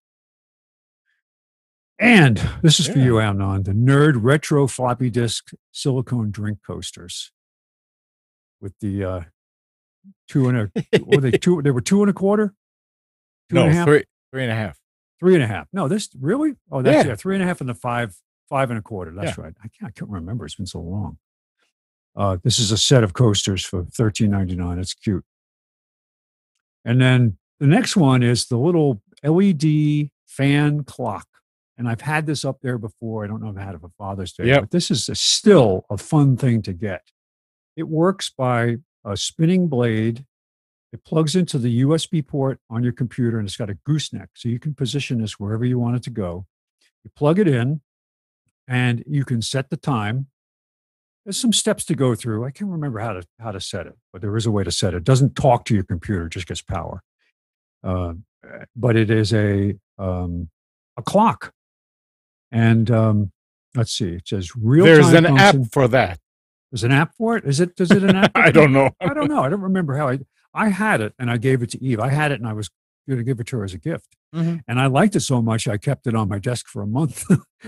And this is for you, Amnon, the Nerd Retro Floppy Disk Silicone Drink Coasters with the two and a, were they two? They were 2.25. No, 3.5. 3.5. No, this really? Oh, that's Yeah. 3.5 and the 5.25. That's right. I can't remember. It's been so long. This is a set of coasters for $13.99. It's cute. And then the next one is the little LED fan clock. And I've had this up there before. I don't know if I had it for Father's Day, but this is still a fun thing to get. It works by a spinning blade. It plugs into the USB port on your computer, and it's got a gooseneck. So you can position this wherever you want it to go. You plug it in, and you can set the time. There's some steps to go through. I can't remember how to set it, but there is a way to set it. It doesn't talk to your computer; it just gets power. But it is a clock, and let's see. It says real. There's an app for that. There's an app for it. Is it an app? I don't know. I don't know. I don't remember how I had it, and I gave it to Eve. I had it, and I was going to give it to her as a gift. Mm-hmm. And I liked it so much, I kept it on my desk for a month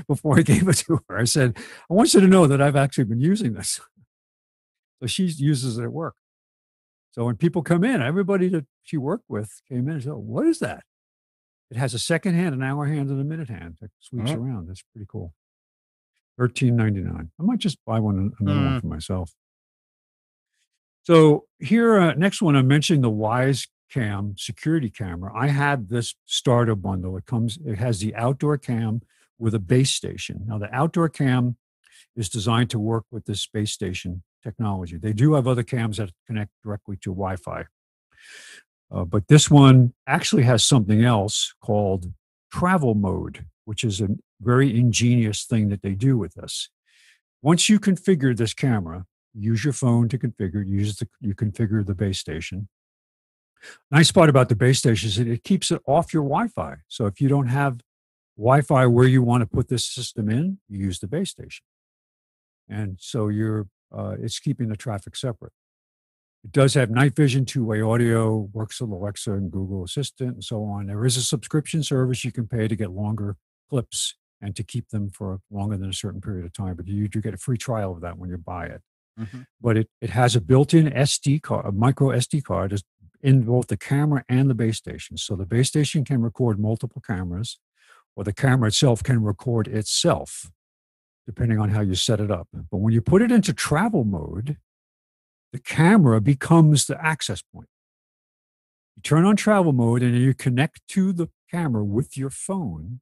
before I gave it to her. I said, I want you to know that I've actually been using this. So she uses it at work. So when people come in, everybody that she worked with came in and said, what is that? It has a second hand, an hour hand, and a minute hand that sweeps around. That's pretty cool. $13.99. I might just buy another one for myself. So here, next one, I'm mentioning the Wyze Cam security camera. I had this starter bundle. It has the outdoor cam with a base station. Now, the outdoor cam is designed to work with this base station technology. They do have other cams that connect directly to Wi-Fi, but this one actually has something else called travel mode, which is a very ingenious thing that they do with this. Once you configure this camera, use your phone to configure, you configure the base station. Nice part about the base station is that it keeps it off your Wi-Fi. So if you don't have Wi-Fi where you want to put this system in, you use the base station. And so it's keeping the traffic separate. It does have night vision, two-way audio, works with Alexa and Google Assistant and so on. There is a subscription service you can pay to get longer clips and to keep them for longer than a certain period of time. But you do get a free trial of that when you buy it. Mm-hmm. But it has a built-in SD card, a micro SD card in both the camera and the base station. So the base station can record multiple cameras, or the camera itself can record itself, depending on how you set it up. But when you put it into travel mode, the camera becomes the access point. You turn on travel mode and you connect to the camera with your phone,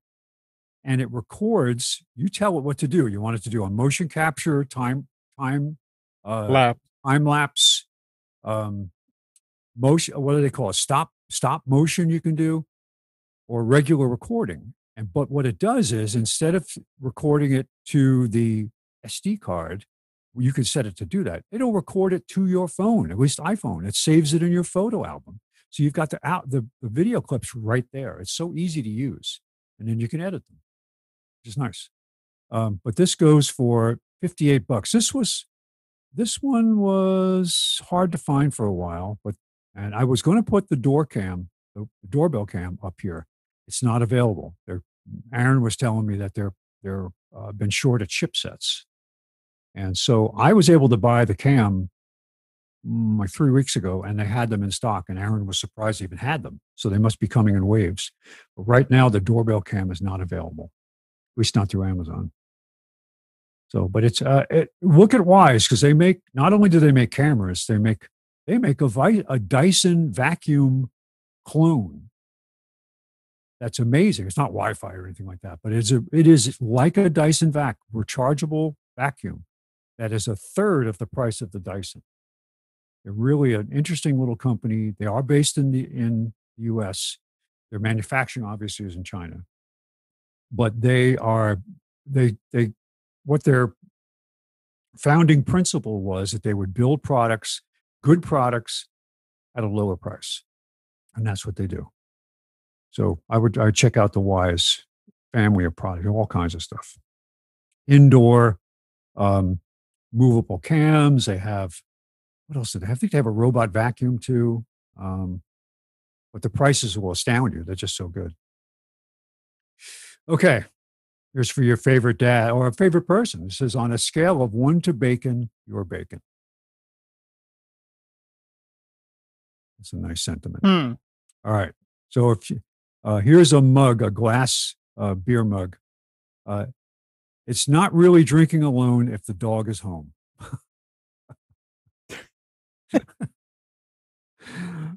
and it records. You tell it what to do. You want it to do a motion capture, time lapse, motion. What do they call it? Stop motion. You can do, or regular recording. But what it does is, instead of recording it to the SD card, you can set it to do that. It'll record it to your phone, at least iPhone. It saves it in your photo album. So you've got the video clips right there. It's so easy to use. And then you can edit them, which is nice. But this goes for $58. This one was hard to find for a while, and I was going to put the doorbell cam up here. It's not available. Aaron was telling me that they're been short of chipsets. And so I was able to buy the cam like 3 weeks ago, and they had them in stock, and Aaron was surprised they even had them. So they must be coming in waves. But right now, the doorbell cam is not available, at least not through Amazon. So, but look at Wyze, because not only do they make cameras, they make a Dyson vacuum clone. That's amazing. It's not Wi-Fi or anything like that, but it is like a Dyson rechargeable vacuum that is a third of the price of the Dyson. They're really an interesting little company. They are based in the U.S. Their manufacturing obviously is in China, but what their founding principle was that they would build good products at a lower price, and that's what they do. So I would check out the Wyze family of products, all kinds of stuff. Indoor, movable cams. They have, what else do they have? I think they have a robot vacuum too. But the prices will astound you. They're just so good. Okay. Here's for your favorite dad or a favorite person. This is on a scale of 1 to bacon, you're bacon. That's a nice sentiment. All right. So here's a mug, a glass beer mug. It's not really drinking alone if the dog is home.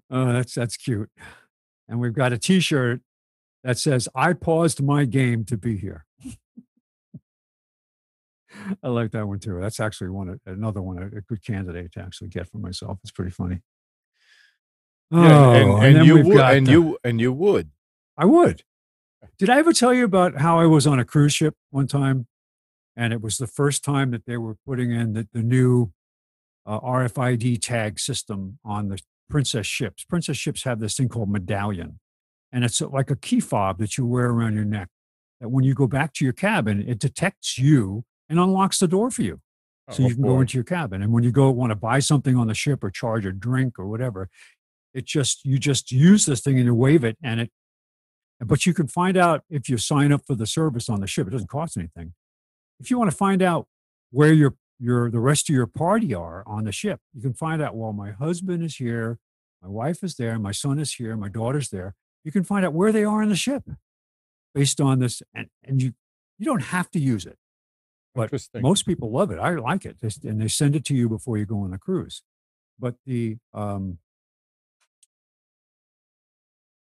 That's cute. And we've got a T-shirt that says, "I paused my game to be here." I like that one too. That's actually another one, a good candidate to actually get for myself. It's pretty funny. Yeah, and you would. I would. Did I ever tell you about how I was on a cruise ship one time, and it was the first time that they were putting in the new RFID tag system on the Princess ships. Princess ships have this thing called medallion, and it's like a key fob that you wear around your neck. That when you go back to your cabin, it detects you and unlocks the door for you, so you can go into your cabin. And when you want to buy something on the ship or charge a drink or whatever, you just use this thing and you wave it, but you can find out if you sign up for the service on the ship. It doesn't cost anything. If you want to find out where the rest of your party are on the ship, you can find out, well, my husband is here, my wife is there, my son is here, my daughter's there. You can find out where they are on the ship based on this, and you don't have to use it. But most people love it. I like it. And they send it to you before you go on the cruise. But the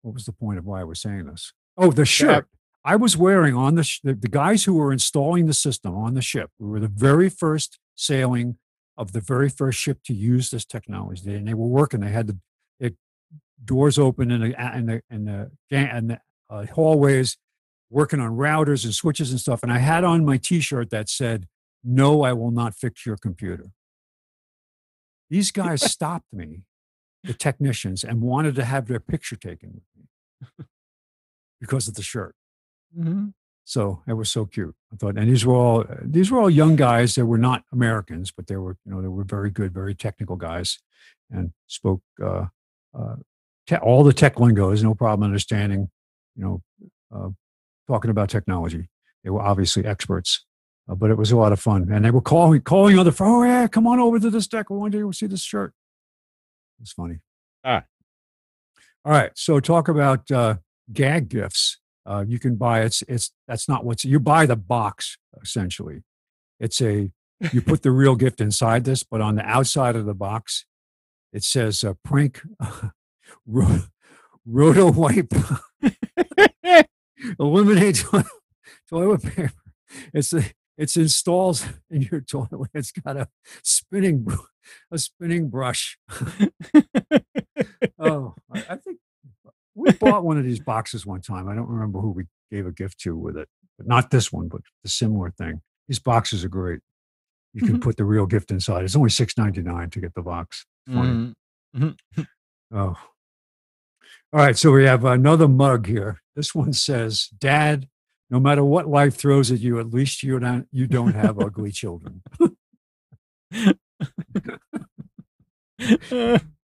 what was the point of why I was saying this? Oh, the Yeah. shirt I was wearing on the guys who were installing the system on the ship. We were the very first sailing of the very first ship to use this technology, and they were working. They had the doors open in the hallways, working on routers and switches and stuff. And I had on my T-shirt that said, "No, I will not fix your computer." These guys stopped me, the technicians, and wanted to have their picture taken with me because of the shirt. Mhm. So it was so cute. I thought, and these were all young guys. They were not Americans, but they were very good, very technical guys, and spoke uh, all the tech lingos, no problem understanding, you know, uh, talking about technology. They were obviously experts, but it was a lot of fun. And they were calling on the phone. Oh yeah, come on over to this deck. I want you to see this shirt. It's funny. Ah, All right, so talk about gag gifts. You can buy it's that's not what's you buy the box essentially. It's a you put the real gift inside this, but on the outside of the box it says prank roto wipe eliminate toilet paper. It's it's installs in your toilet. It's got a spinning brush. Oh, I think we bought one of these boxes one time. I don't remember who we gave a gift to with it, but not this one, but the similar thing. These boxes are great. You can put the real gift inside. It's only $6.99 to get the box. Funny. Mhm. Oh, all right. So we have another mug here. This one says, "Dad, no matter what life throws at you, at least you don't have ugly children."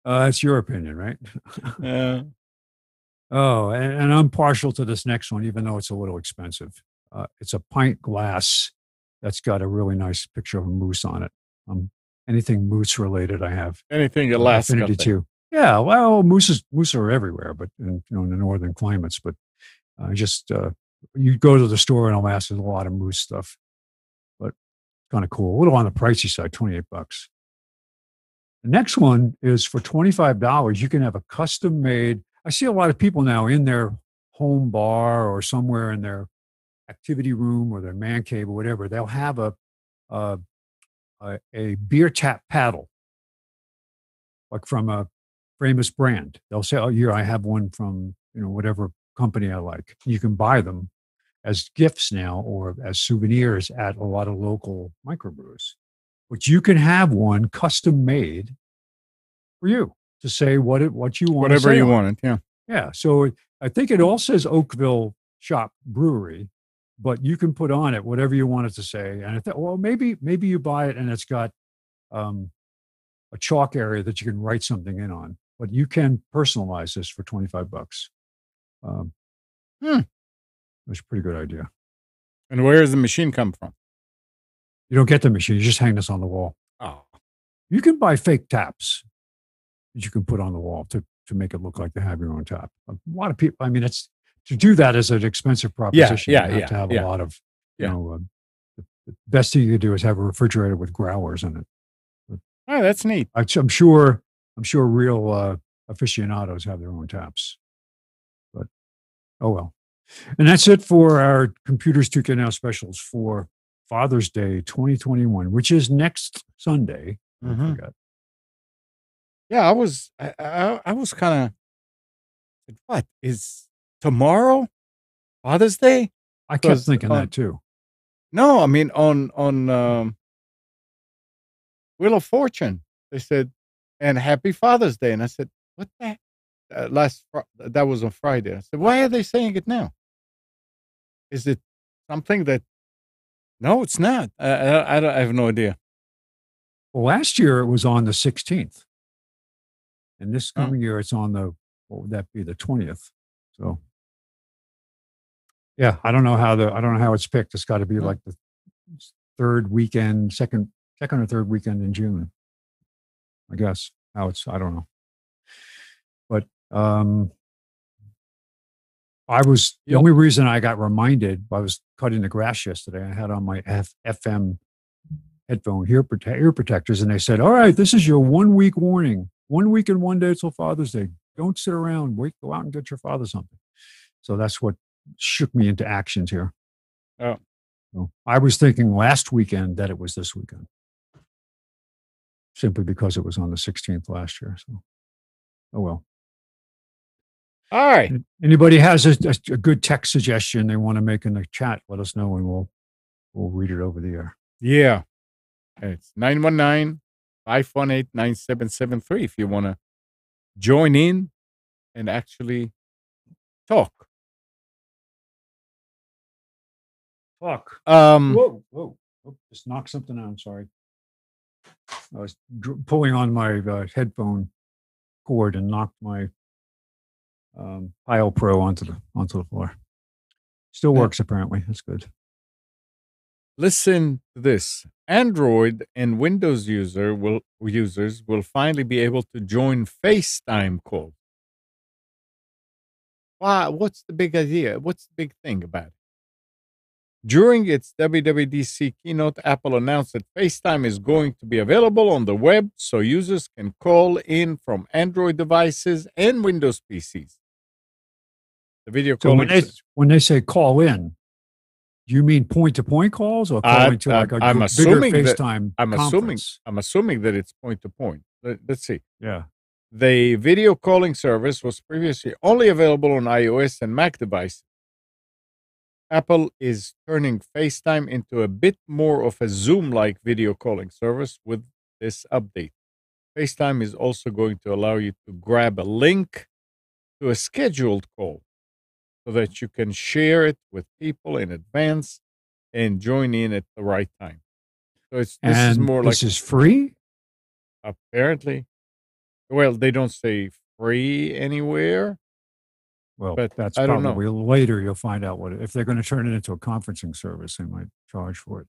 That's your opinion, right? Yeah. Oh, and I'm partial to this next one, even though it's a little expensive. It's a pint glass that's got a really nice picture of a moose on it. Anything moose related, I have Anything Alaska affinity thing. to. Yeah, well, moose are everywhere, but in the northern climates. But just you go to the store in Alaska, there's a lot of moose stuff, but kind of cool. A little on the pricey side, $28. The next one is for $25. You can have a custom made. I see a lot of people now in their home bar or somewhere in their activity room or their man cave or whatever. They'll have a, a beer tap paddle, like from a famous brand. They'll say, "Oh, here I have one from whatever company I like." You can buy them as gifts now or as souvenirs at a lot of local microbrews. But you can have one custom made for you to say what you want to Whatever say you on it. wanted. Yeah. Yeah. So I think it all says Oakville Shop Brewery, but you can put on it whatever you want it to say. And I thought, well, maybe you buy it and it's got um, a chalk area that you can write something in on. But you can personalize this for $25. Um, Hmm. That's a pretty good idea. And where does the machine come from? You don't get the machine; you just hang this on the wall. Oh. You can buy fake taps that you can put on the wall to make it look like they have your own tap. A lot of people, I mean, it's to do that is an expensive proposition. Yeah. You have to have a lot of, Yeah. The best thing you can do is have a refrigerator with growlers in it. But Oh, that's neat. I'm sure real aficionados have their own taps. But oh well. And that's it for our Computers 2K Now specials for Father's Day 2021, which is next Sunday. Don't forget. Yeah, I was kind of, what is tomorrow Father's Day? I kept thinking that too. No, I mean on Wheel of Fortune, they said, "And Happy Father's Day," and I said, "What the that was on Friday." I said, "Why are they saying it now? Is it something that?" No, it's not. I have no idea. Well, last year it was on the 16th, and this Oh. coming year it's on what would that be, the 20th? So, yeah, I don't know how it's picked. It's got to be like the third weekend, second or third weekend in June. I guess how I don't know, but the only reason I got reminded, I was cutting the grass yesterday. I had on my FM ear protectors, and they said, "All right, this is your 1 week warning. 1 week and 1 day till Father's Day. Don't sit around. Wait, go out and get your father something." So that's what shook me into actions here. Oh, So I was thinking last weekend that it was this weekend, simply because it was on the 16th last year. So, oh well. all right. Anybody has a good text suggestion they want to make in the chat, let us know, and we'll read it over the air. Yeah. It's 919-518-9773 if you want to join in and actually talk. Fuck. Um, Whoa. Just knocked something out. I'm sorry. I was pulling on my headphone cord and knocked my Pile Pro onto the floor. Still works apparently. That's good. Listen to this. Android and Windows users will finally be able to join FaceTime calls. Wow, what's the big idea? What's the big thing about it? During its WWDC keynote, Apple announced that FaceTime is going to be available on the web so users can call in from Android devices and Windows PCs. The video So calling. when they say call in, do you mean point-to-point calls or call into like a I'm bigger assuming FaceTime I'm conference? assuming that it's point-to-point. Let's see. Yeah. The video calling service was previously only available on iOS and Mac devices. Apple is turning FaceTime into a bit more of a Zoom-like video calling service with this update. FaceTime is also going to allow you to grab a link to a scheduled call so that you can share it with people in advance and join in at the right time. So this is more like, this is free? apparently. Well, they don't say free anywhere. Well, but that's I don't know. probably later you'll find out if they're going to turn it into a conferencing service, they might charge for it.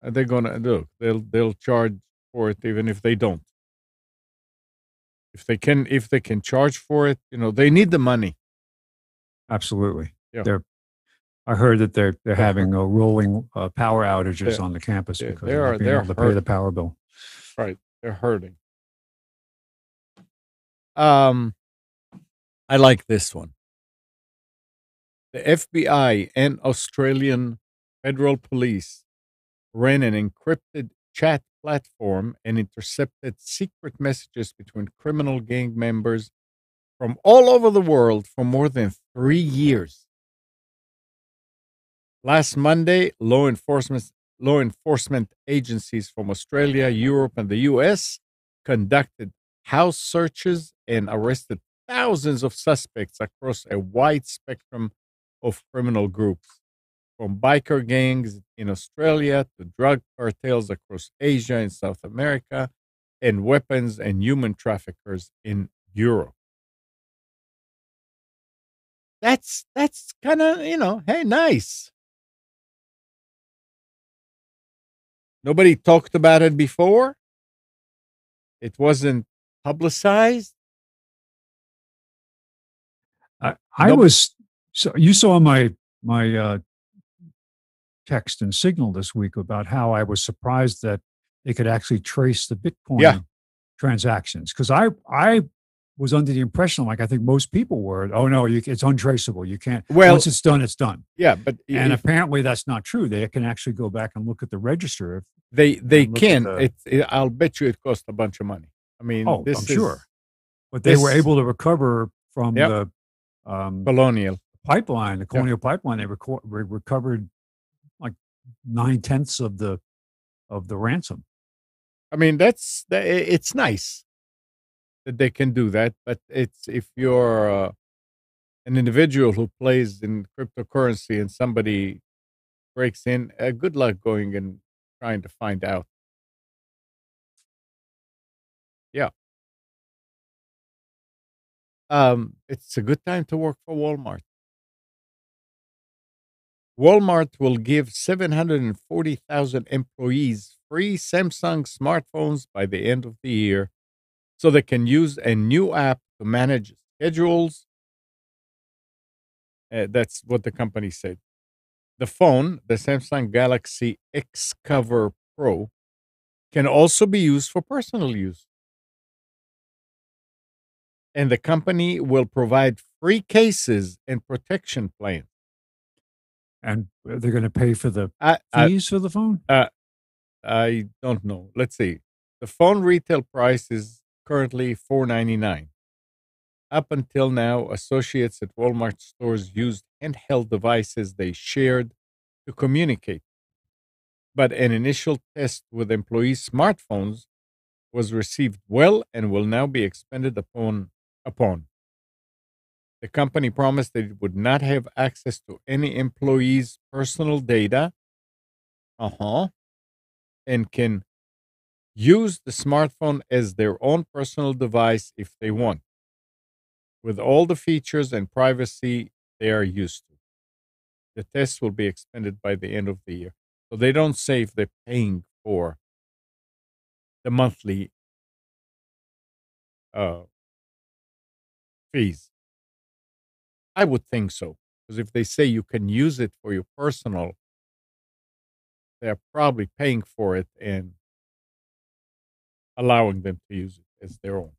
They're gonna look. They'll charge for it even if they don't. If they can charge for it, they need the money. Absolutely. Yeah. I heard that they're having rolling power outages on the campus because they're they're not being able to pay the power bill. Right, they're hurting. I like this one. The FBI and Australian Federal Police ran an encrypted chat platform and intercepted secret messages between criminal gang members from all over the world for more than 3 years. Last Monday, law enforcement agencies from Australia, Europe, and the US conducted house searches and arrested thousands of suspects across a wide spectrum of criminal groups, from biker gangs in Australia to drug cartels across Asia and South America, and weapons and human traffickers in Europe. That's kind of, hey, nice. Nobody talked about it before. It wasn't publicized. So you saw my text and signal this week about how I was surprised that they could actually trace the Bitcoin transactions, because I was under the impression, like I think most people were, oh no, it's untraceable. You can't. Once it's done, it's done. Yeah, but apparently that's not true. They can actually go back and look at the register. They can. I'll bet you it cost a bunch of money. I mean, I'm sure, but they were able to recover from the colonial pipeline, the colonial pipeline. They recovered like 9/10 of the ransom. I mean, it's nice that they can do that, but it's if you're an individual who plays in cryptocurrency and somebody breaks in, good luck going and trying to find out. Yeah. It's a good time to work for Walmart. Walmart will give 740,000 employees free Samsung smartphones by the end of the year so they can use a new app to manage schedules. That's what the company said. The phone, the Samsung Galaxy X Cover Pro can also be used for personal use. And the company will provide free cases and protection plans. And they're going to pay for the I, I, fees for the phone? I don't know. Let's see. The phone retail price is currently $4.99. Up until now, associates at Walmart stores used handheld devices they shared to communicate. But an initial test with employees' smartphones was received well and will now be expanded upon. The company promised that it would not have access to any employee's personal data, and can use the smartphone as their own personal device if they want, with all the features and privacy they are used to. The test will be expanded by the end of the year. So they don't say if they're paying for the monthly uh, fees. I would think so. Because if they say you can use it for your personal, they're probably paying for it and allowing them to use it as their own.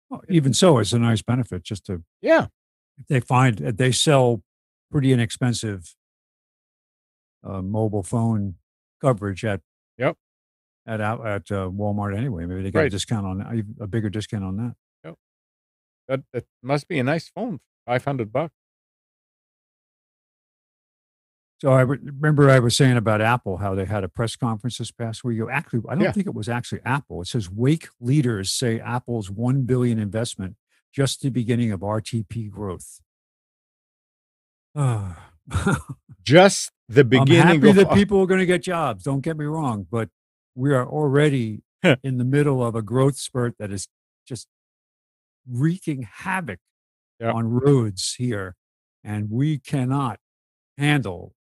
Well, even so, it's a nice benefit just to, Yeah. if they find that they sell pretty inexpensive mobile phone coverage at Yep. Walmart anyway. Maybe they get a Right. discount on that, a bigger discount on that. Yep. That must be a nice phone. $500. So I remember I was saying about Apple, how they had a press conference this past week. Actually, I don't Yeah. think it was actually Apple. It says Wake leaders say Apple's $1 billion investment just the beginning of RTP growth. Just the I'm beginning happy of that people are going to get jobs. Don't get me wrong, but we are already in the middle of a growth spurt that is just wreaking havoc Yep. on roads here, and we cannot handle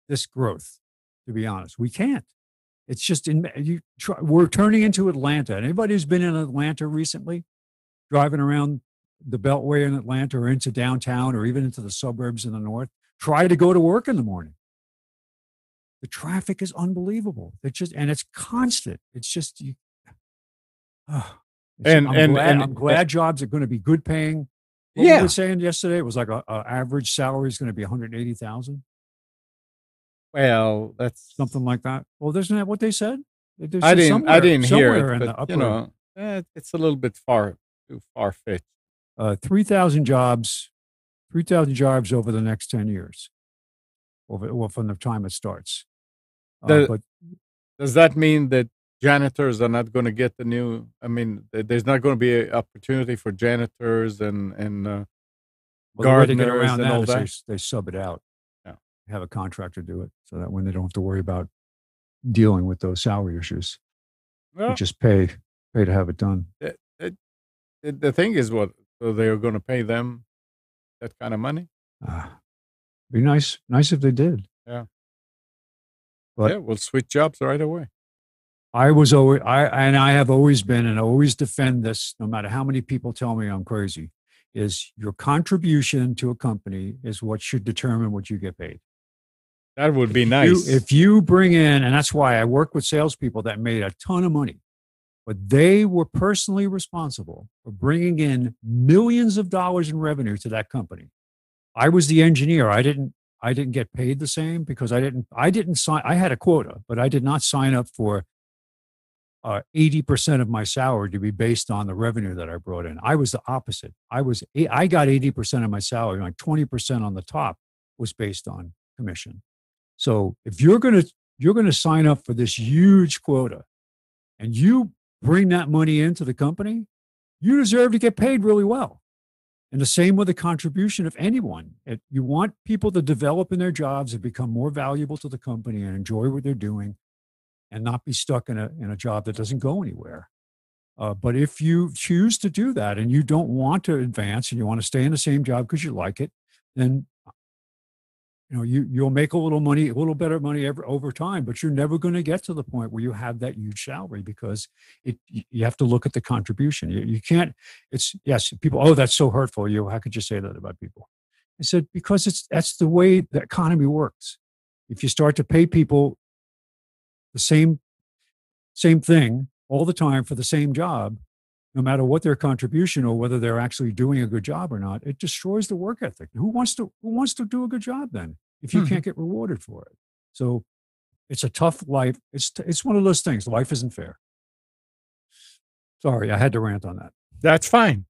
this growth. To be honest, we can't. It's just we're turning into Atlanta. Anybody who's been in Atlanta recently, driving around the Beltway in Atlanta or into downtown or even into the suburbs in the north, try to go to work in the morning. The traffic is unbelievable. And it's constant. It's just, I'm glad jobs are going to be good paying. What were we saying yesterday? It was like a average salary is going to be 180,000. Well, that's something like that. Well, isn't that what they said? I didn't hear it, in but the upper, it's a little bit too far fetched. 3,000 jobs, 3,000 jobs over the next 10 years, from the time it starts. But does that mean that janitors are not going to get the new? I mean, there's not going to be an opportunity for janitors and the way they get gardeners around and all is that. they sub it out. Yeah. Have a contractor do it, so that when they don't have to worry about dealing with those salary issues, Well, you just pay to have it done. The thing is, what, so they're going to pay them that kind of money? Be nice if they did. Yeah. But yeah, we'll switch jobs right away. I have always been, and I always defend this, no matter how many people tell me I'm crazy, is your contribution to a company is what should determine what you get paid. That would be nice. If you bring in, and that's why I work with salespeople that made a ton of money, but they were personally responsible for bringing in millions of dollars in revenue to that company. I was the engineer. I didn't get paid the same because I didn't sign. I had a quota, but I did not sign up for 80% of my salary to be based on the revenue that I brought in. I was the opposite. I got 80% of my salary, like 20% on the top was based on commission. So if you're going to sign up for this huge quota and you bring that money into the company, you deserve to get paid really well. And the same with the contribution of anyone. You want people to develop in their jobs and become more valuable to the company and enjoy what they're doing and not be stuck in a job that doesn't go anywhere. But if you choose to do that and you don't want to advance and you want to stay in the same job because you like it, then you'll make a little better money over time, but you're never going to get to the point where you have that huge salary because you have to look at the contribution. You can't. Yes, people. Oh, that's so hurtful. How could you say that about people? I said because that's the way the economy works. If you start to pay people the the same thing all the time for the same job, no matter what their contribution or whether they're actually doing a good job or not, it destroys the work ethic. Who wants to do a good job then if you can't get rewarded for it? So it's a tough life. It's one of those things. Life isn't fair. Sorry, I had to rant on that. That's fine.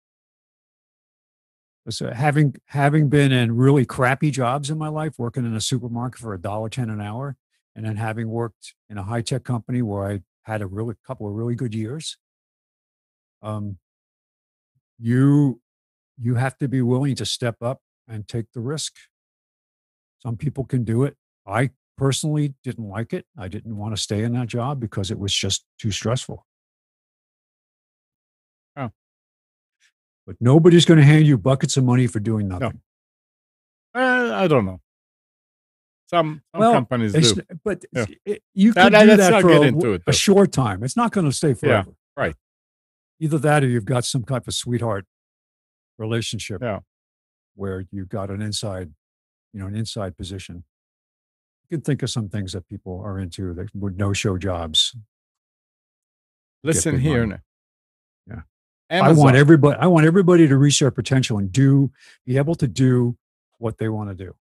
So having been in really crappy jobs in my life, working in a supermarket for $1.10 an hour, and then having worked in a high tech company where I had a couple of really good years, you have to be willing to step up and take the risk. Some people can do it. I personally didn't like it. I didn't want to stay in that job because it was just too stressful. Oh. But nobody's going to hand you buckets of money for doing nothing. No. I don't know. Some companies do. But you could do that for a short time. It's not going to stay forever. Yeah, right. Either that or you've got some type of sweetheart relationship where you've got an inside position. You can think of some things that people are into that would no-show jobs. Listen here now. Yeah. Amazon. I want everybody to reach their potential and be able to do what they want to do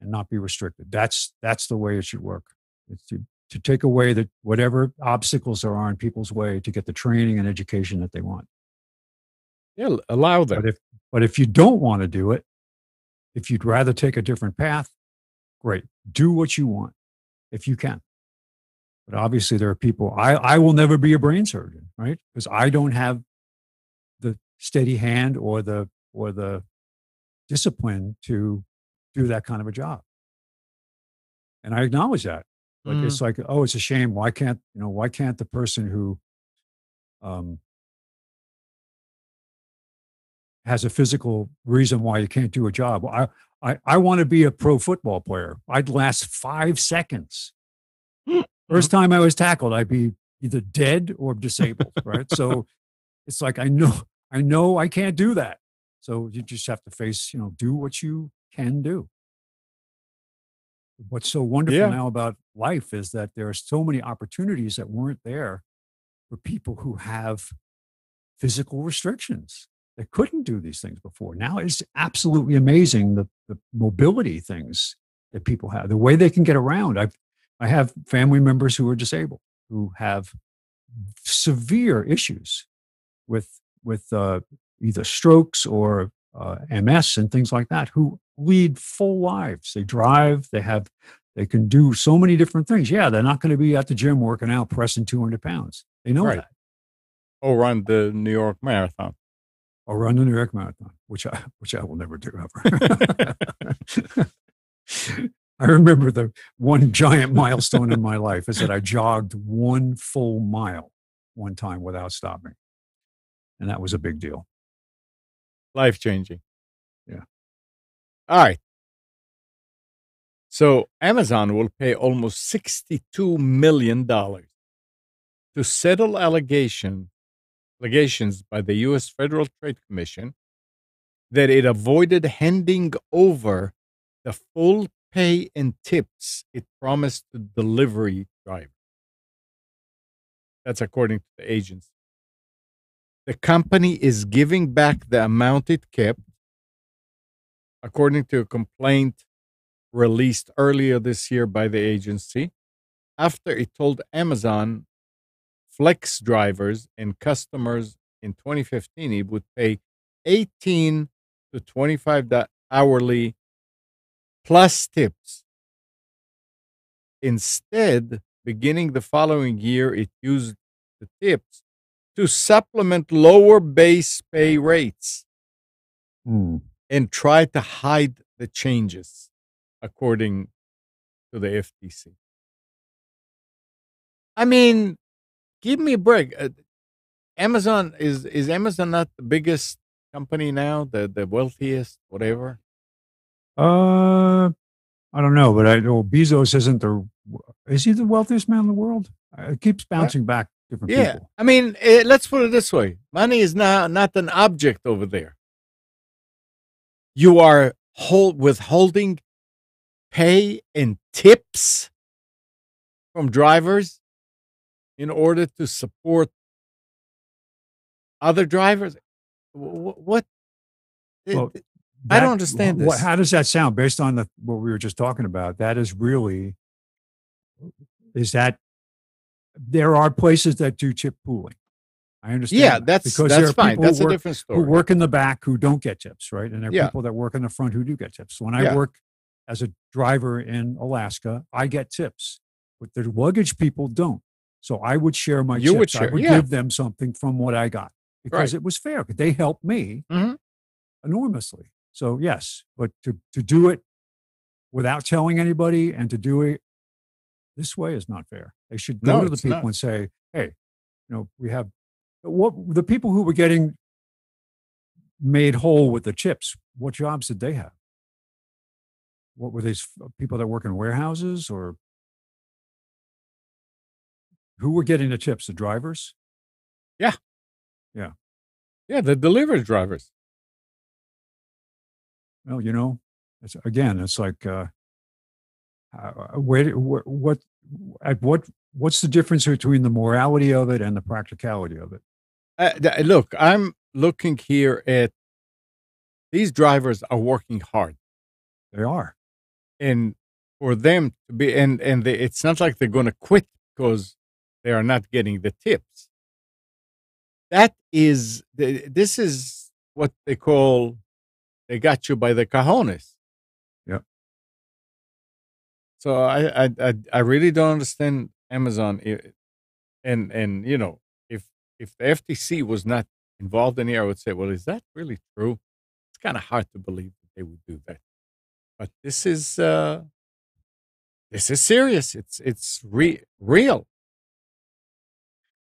and not be restricted. That's the way it should work. It's to take away whatever obstacles there are in people's way to get the training and education that they want. Yeah, allow them. But if you don't want to do it, if you'd rather take a different path, great. Do what you want if you can. But obviously there are people, I will never be a brain surgeon, right? Because I don't have the steady hand or the discipline to do that kind of a job. And I acknowledge that. But it's like, oh, it's a shame. Why can't the person who has a physical reason why you can't do a job? I want to be a pro football player. I'd last 5 seconds. First time I was tackled, I'd be either dead or disabled, right? So it's like, I know I can't do that. So you just have to face, do what you can do. What's so wonderful now about life is that there are so many opportunities that weren't there for people who have physical restrictions that couldn't do these things before. Now it's absolutely amazing the mobility things that people have, the way they can get around. I have family members who are disabled, who have severe issues with either strokes or MS and things like that, who lead full lives. They drive, they can do so many different things. Yeah, they're not going to be at the gym working out, pressing 200 pounds. They know that. Or run the New York Marathon. Which I will never do ever. I remember the one giant milestone in my life is that I jogged 1 full mile one time without stopping. And that was a big deal. Life-changing. Yeah. All right. So Amazon will pay almost $62 million to settle allegations by the U.S. Federal Trade Commission that it avoided handing over the full pay and tips it promised to delivery drivers. That's according to the agency. The company is giving back the amount it kept, according to a complaint released earlier this year by the agency, after it told Amazon Flex drivers and customers in 2015 it would pay $18 to $25 hourly plus tips. Instead, beginning the following year, it used the tips to supplement lower base pay rates and try to hide the changes, according to the FTC. I mean, give me a break. Amazon is Amazon not the biggest company now, the wealthiest, whatever? I don't know, but I know Bezos is he the wealthiest man in the world? It keeps bouncing back different people. I mean, let's put it this way. Money is not an object over there. You are withholding pay and tips from drivers. in order to support other drivers. What? Well, I don't that understand what? this. How does that sound based on what we were just talking about? That is really is that there are places that do chip pooling. I Yeah, understand that because there that's are fine. people That's a different who story. work in the back who don't get tips, right? And there are Yeah, people that work in the front who do get tips. When I yeah. work as a driver in Alaska, I get tips, but the luggage people don't. So I would share my You would tips. I share. would Yeah, give them something from what I got because right. it was fair. They helped me Hmm. enormously. So yes, but to do it without telling anybody and to do it this way is not fair. They should go No, to the it's not. people and say, "Hey, we have what the people who were getting made whole with the chips. What jobs did they have? What were these people that work in warehouses or who were getting the chips? The drivers? Yeah, Yeah. yeah. The delivery drivers. Well, it's like what at what's the difference between the morality of it and the practicality of it? Look, I'm looking here at these drivers are working hard, They are. and for them to be, it's not like they're going to quit because they are not getting the tips. This is what they call they got you by the cojones. Yeah. So I really don't understand Amazon, and if the FTC was not involved in here, I would say, well, is that really true? It's kind of hard to believe that they would do that, but this is serious. It's real.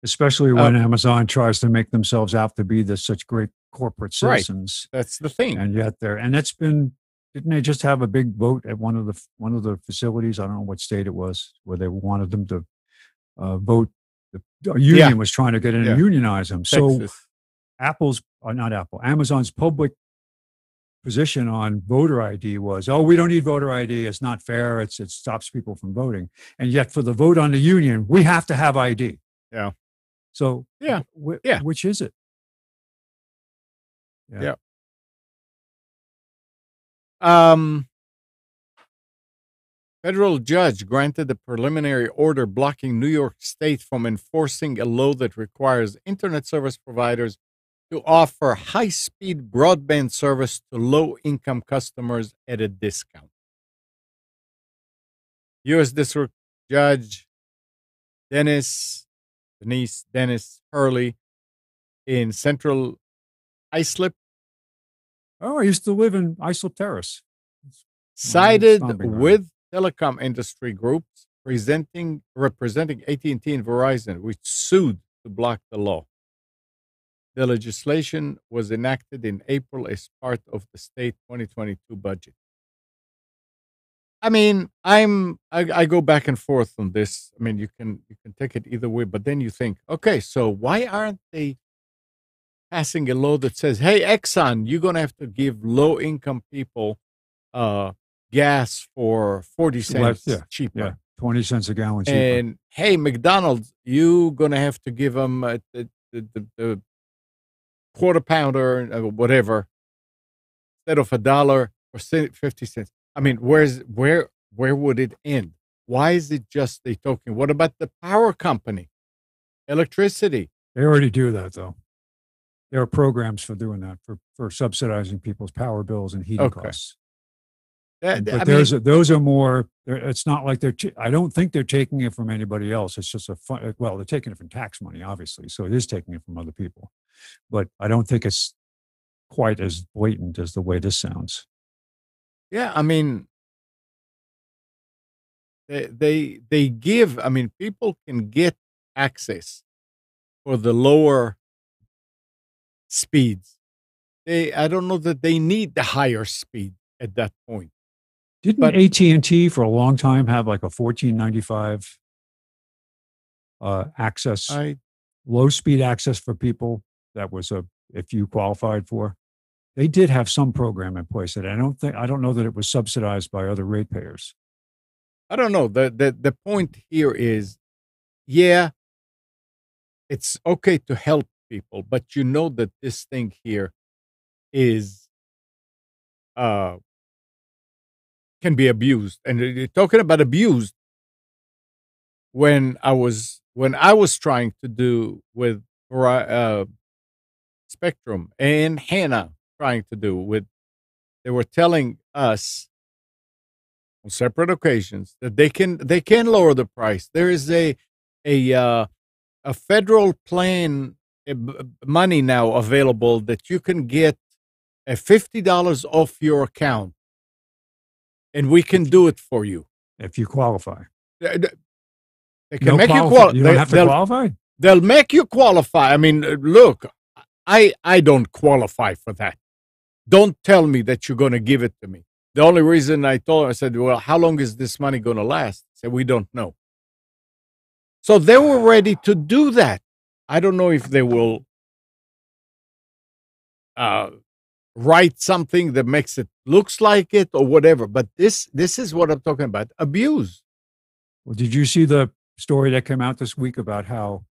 Especially Uh, when Amazon tries to make themselves out to be such great corporate right. citizens, That's the thing. and yet and that's been. Didn't they just have a big vote at one of the facilities? I don't know what state it was where they wanted them to vote. The Yeah, union was trying to get in and yeah. unionize them. So Texas. Not Apple, Amazon's public position on voter ID was, oh, we don't need voter ID. It's not fair. It stops people from voting. And yet for the vote on the union, we have to have ID. Yeah, So yeah, yeah, which is it? Yeah. yeah. Um, Federal judge granted a preliminary order blocking New York State from enforcing a law that requires internet service providers to offer high speed broadband service to low income customers at a discount. U.S. District Judge Dennis Hurley in Central Islip Oh, I used to live in Islip Terrace. It's my old sided stomping ground. with telecom industry groups representing AT&T and Verizon, which sued to block the law. The legislation was enacted in April as part of the state 2022 budget. I mean, I go back and forth on this. I mean, you can take it either way, but then you think, okay, so why aren't they passing a law that says, hey, Exxon, you're gonna have to give low income people gas for 40 Less, cents yeah, cheaper. 20 cents a gallon cheaper. And hey, McDonald's, you gonna have to give them the quarter pounder or whatever instead of $1 or 50 cents. I mean, where would it end? Why is it just a token? What about the power company, electricity? They already do that, though. There are programs for doing that, for subsidizing people's power bills and heating Okay, costs. I But mean, those are more. It's not like I don't think they're taking it from anybody else. It's just well, they're taking it from tax money, obviously. So it is taking it from other people. But I don't think it's quite as blatant as the way this sounds. yeah, I mean, they give. I mean, people can get access for the lower speeds. I don't know that they need the higher speed at that point. Didn't But AT&T for a long time have like a 1495 access, I low speed access for people? That was if you qualified for. They did have some program in place that I don't know that it was subsidized by other ratepayers. I don't know. The point here is, yeah, it's okay to help people, but you know that this thing here is uh can be abused. And you're talking about abused when I was trying to do with Spectrum and Hannah trying to do with they were telling us on separate occasions that they can lower the price. There is a a federal plan money now available that you can get a $50 off your account, and we can do it for you. If you qualify. They can No make you qualify. You don't have to they'll qualify? they'll make you qualify. I mean, look, I don't qualify for that. Don't tell me that you're going to give it to me. The only reason I told her, I said, well, how long is this money going to last? I said, we don't know. So they were ready to do that. I don't know if they will uh, write something that makes it looks like it or whatever. But this is what I'm talking about. Abuse. Well, did you see the story that came out this week about how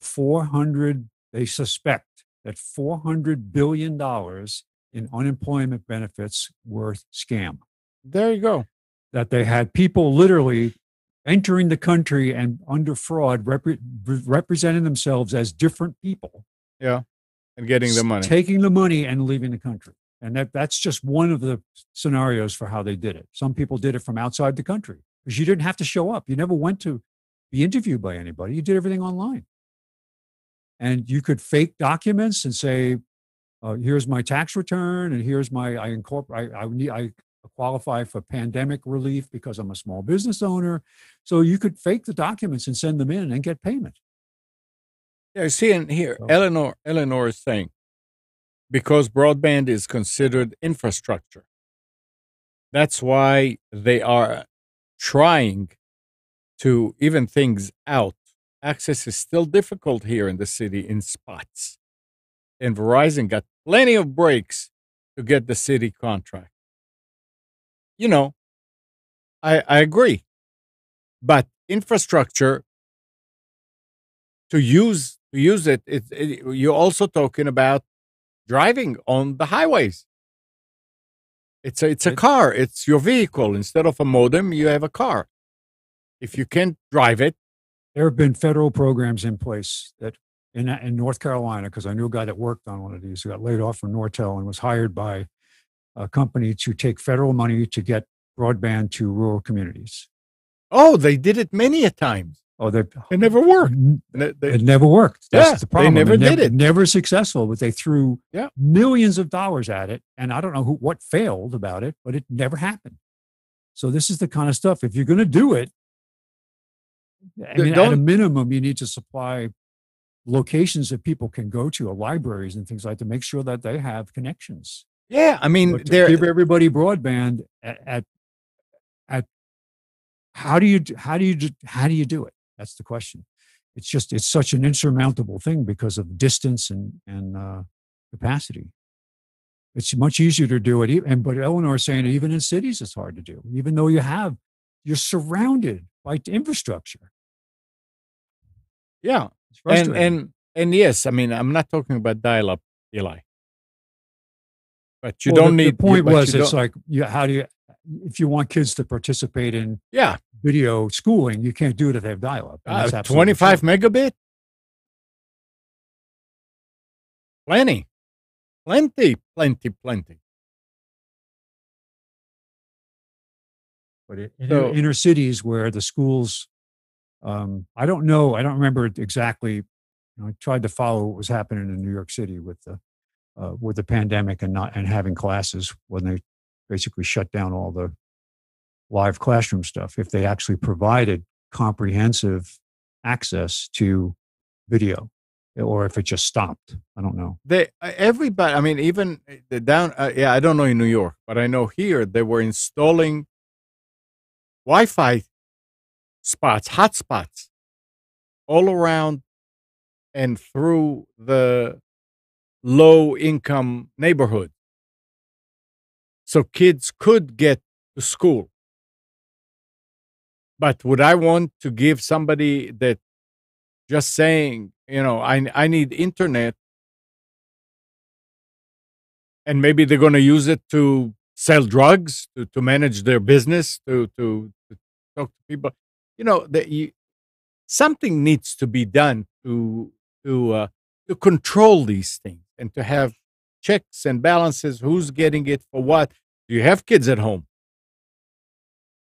they suspect that $400 billion in unemployment benefits were scam? There you go. That they had people literally entering the country and under fraud representing themselves as different people. Yeah. And getting the money. Taking the money and leaving the country. And that's just one of the scenarios for how they did it. Some people did it from outside the country because you didn't have to show up. You never went to be interviewed by anybody. You did everything online. And you could fake documents and say, here's my tax return, and here's my I qualify for pandemic relief because I'm a small business owner. So you could fake the documents and send them in and get payment. Yeah, see, and here, Eleanor is saying, because broadband is considered infrastructure, that's why they are trying to even things out. Access is still difficult here in the city in spots. And Verizon got plenty of breaks to get the city contract. You know, I agree. But infrastructure, to use it, you're also talking about driving on the highways. It's a car. It's your vehicle. Instead of a modem, you have a car. If you can't drive it, there have been federal programs in place that in North Carolina, because I knew a guy that worked on one of these who got laid off from Nortel and was hired by a company to take federal money to get broadband to rural communities. Oh, they did it many a times. Oh, it never worked. It never worked. That's the problem. They never did it. Never successful, but they threw millions of dollars at it. And I don't know what failed about it, but it never happened. So this is the kind of stuff, if you're going to do it, I mean, at a minimum, you need to supply locations that people can go to, or libraries and things like that, to make sure that they have connections. Yeah, I mean, give everybody broadband at how do you do it? That's the question. It's such an insurmountable thing because of distance and capacity. It's much easier to do it, but Eleanor is saying even in cities it's hard to do, even though you're surrounded by infrastructure. Yeah, and yes, I mean, I'm not talking about dial-up, Eli. But you don't need. The point was, it's like, how do you, if you want kids to participate in video schooling, you can't do it if they have dial-up. 25 megabit, plenty. But in inner cities where the schools, I don't remember exactly. I tried to follow what was happening in New York City with the pandemic and having classes when they basically shut down all the live classroom stuff. If they actually provided comprehensive access to video, or if it just stopped, I don't know. Everybody, I mean, even I don't know in New York, but I know here they were installing Wi-Fi hotspots all around and through the low-income neighborhood, so kids could get to school. But would I want to give somebody that just saying I need internet, and maybe they're going to use it to sell drugs, to manage their business, to talk to people. That something needs to be done to uh, to control these things and to have checks and balances. Who's getting it for what? Do you have kids at home?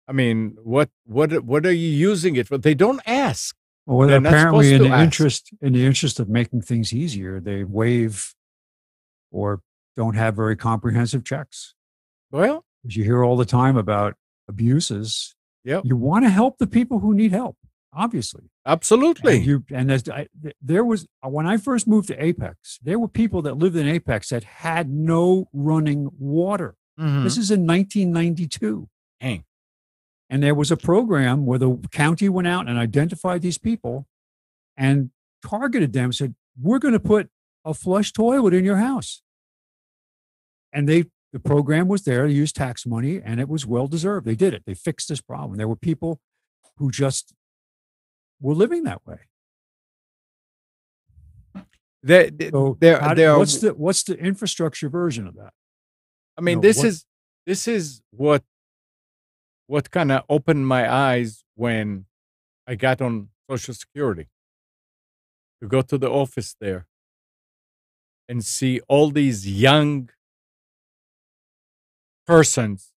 I mean, what are you using it for? They don't ask. Well, They're not apparently, supposed to ask. in the interest of making things easier, they waive or don't have very comprehensive checks. Well, As you hear all the time about abuses, yep, you want to help the people who need help, obviously. And absolutely. there was when I first moved to Apex, there were people that lived in Apex that had no running water. Mm-hmm. This is in 1992. Hang. And there was a program where the county went out and identified these people and targeted them, said, we're going to put a flush toilet in your house. And the program was there to use tax money, and it was well deserved. They did it. They fixed this problem. There were people who just were living that way. So what's the infrastructure version of that? I mean, this is what kind of opened my eyes when I got on Social Security, to go to the office there and see all these young persons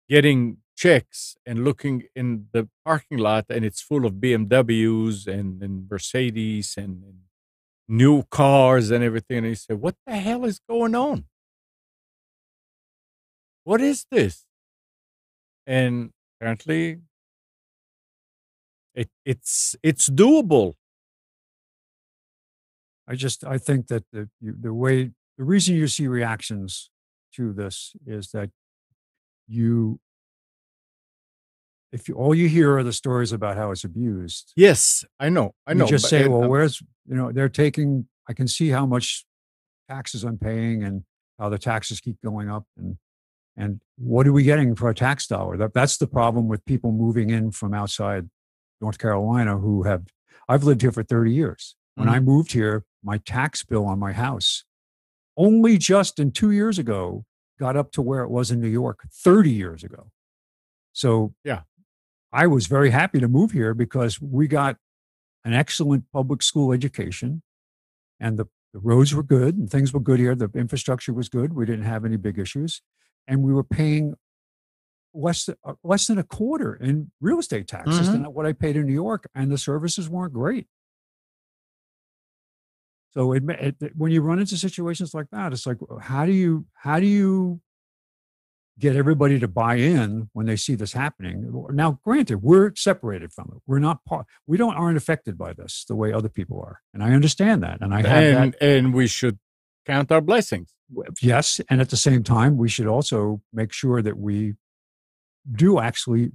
getting checks and looking in the parking lot, and it's full of BMWs and Mercedes and new cars and everything. And you say, what the hell is going on? What is this? And apparently it's doable. I think that the reason you see reactions to this is that all you hear are the stories about how it's abused. Yes, I know. You just say, well, they're taking, I can see how much taxes I'm paying and how the taxes keep going up. And what are we getting for a tax dollar? That's the problem with people moving in from outside North Carolina I've lived here for 30 years. When I moved here, my tax bill on my house only just in 2 years ago got up to where it was in New York 30 years ago. So yeah, I was very happy to move here because we got an excellent public school education, and the roads were good and things were good here. The infrastructure was good. We didn't have any big issues, and we were paying less than a quarter in real estate taxes than what I paid in New York, and the services weren't great. So when you run into situations like that, it's like, how do you get everybody to buy in when they see this happening? Now, granted, we're separated from it. We're not aren't affected by this the way other people are, and I understand that, and I have that. And we should count our blessings. Yes, and at the same time, we should also make sure that we do actually,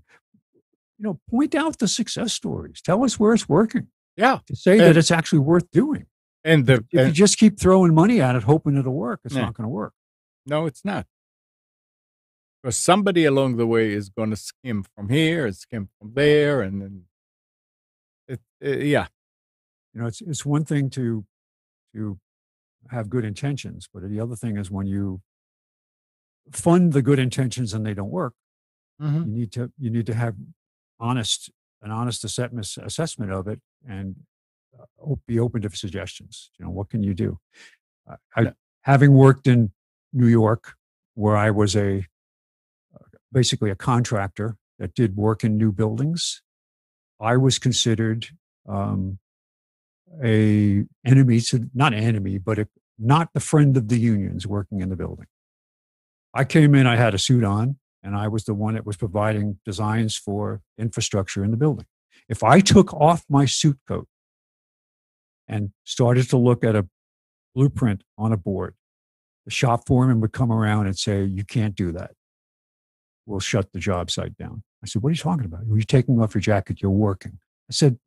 point out the success stories. Tell us where it's working. Yeah, to say that it's actually worth doing. And if you just keep throwing money at it, hoping it'll work, it's not going to work. No, it's not. Because somebody along the way is going to skim from here and skim from there, and then yeah. It's one thing to have good intentions, but the other thing is when you fund the good intentions and they don't work, you need to have an honest assessment of it, and be open to suggestions. What can you do? Having worked in New York, where I was basically a contractor that did work in new buildings, I was considered a enemy not enemy, but not the friend of the unions working in the building. I came in, I had a suit on, and I was the one that was providing designs for infrastructure in the building. If I took off my suit coat and started to look at a blueprint on a board, the shop foreman would come around and say, you can't do that. We'll shut the job site down. I said, what are you talking about? You're taking off your jacket, you're working. I said,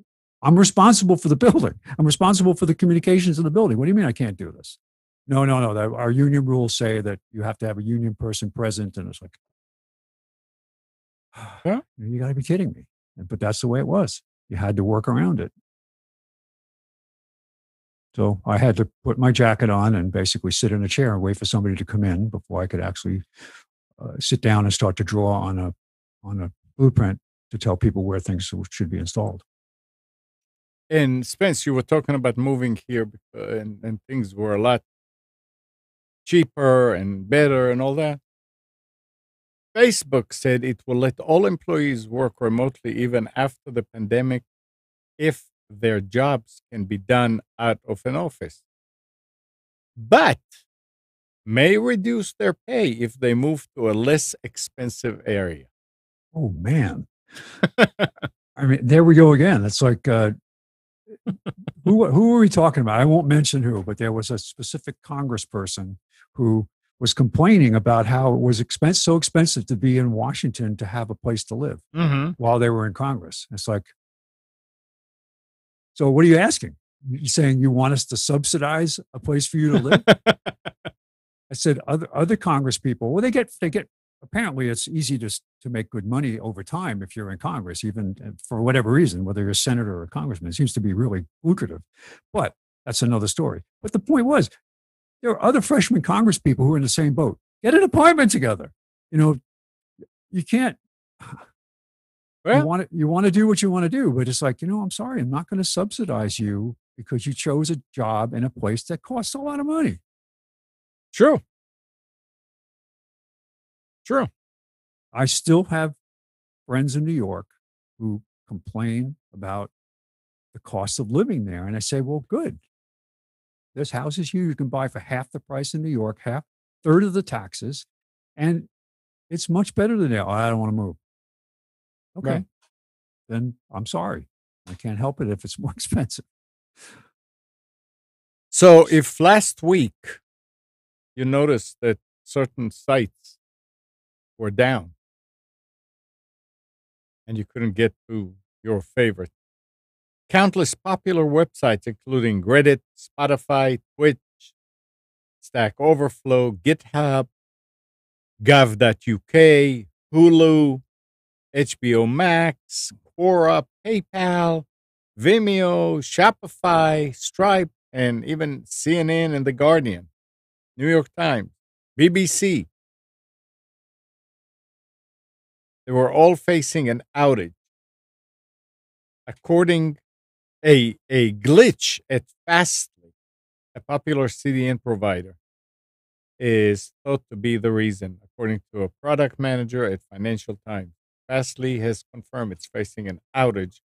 I'm responsible for the building. I'm responsible for the communications in the building. What do you mean I can't do this? No. Our union rules say that you have to have a union person present. And it's like, you got to be kidding me. But that's the way it was. You had to work around it. So I had to put my jacket on and basically sit in a chair and wait for somebody to come in before I could actually sit down and start to draw on a blueprint to tell people where things should be installed. And Spence, you were talking about moving here, and things were a lot cheaper and better and all that. Facebook said it will let all employees work remotely even after the pandemic if their jobs can be done out of an office, but may reduce their pay if they move to a less expensive area. Oh man! I mean, there we go again. It's like who are we talking about? I won't mention who, but there was a specific congressperson who was complaining about how it was so expensive to be in Washington to have a place to live Mm-hmm. while they were in Congress. It's like, so what are you asking? You saying you want us to subsidize a place for you to live? I said other Congress people. Well, they get. Apparently, it's easy to make good money over time if you're in Congress, even for whatever reason, whether you're a senator or a congressman. It seems to be really lucrative, but that's another story. But the point was, there are other freshman Congress people who are in the same boat. Get an apartment together. You know, you can't. Well, You want to do what you want to do, but it's like, I'm sorry, I'm not going to subsidize you because you chose a job in a place that costs a lot of money. true. True. I still have friends in New York who complain about the cost of living there. And I say, well, good. There's houses here you can buy for half the price in New York, third of the taxes, and it's much better than there. Oh, I don't want to move. Well, Okay, then I'm sorry. I can't help it if it's more expensive. so if last week you noticed that certain sites were down and you couldn't get to your favorite, countless popular websites, including Reddit, Spotify, Twitch, Stack Overflow, GitHub, Gov.uk, Hulu, HBO Max, Quora, PayPal, Vimeo, Shopify, Stripe, and even CNN and The Guardian, New York Times, BBC. They were all facing an outage. According a glitch at Fastly, a popular CDN provider, is thought to be the reason, according to a product manager at Financial Times. Fastly has confirmed it's facing an outage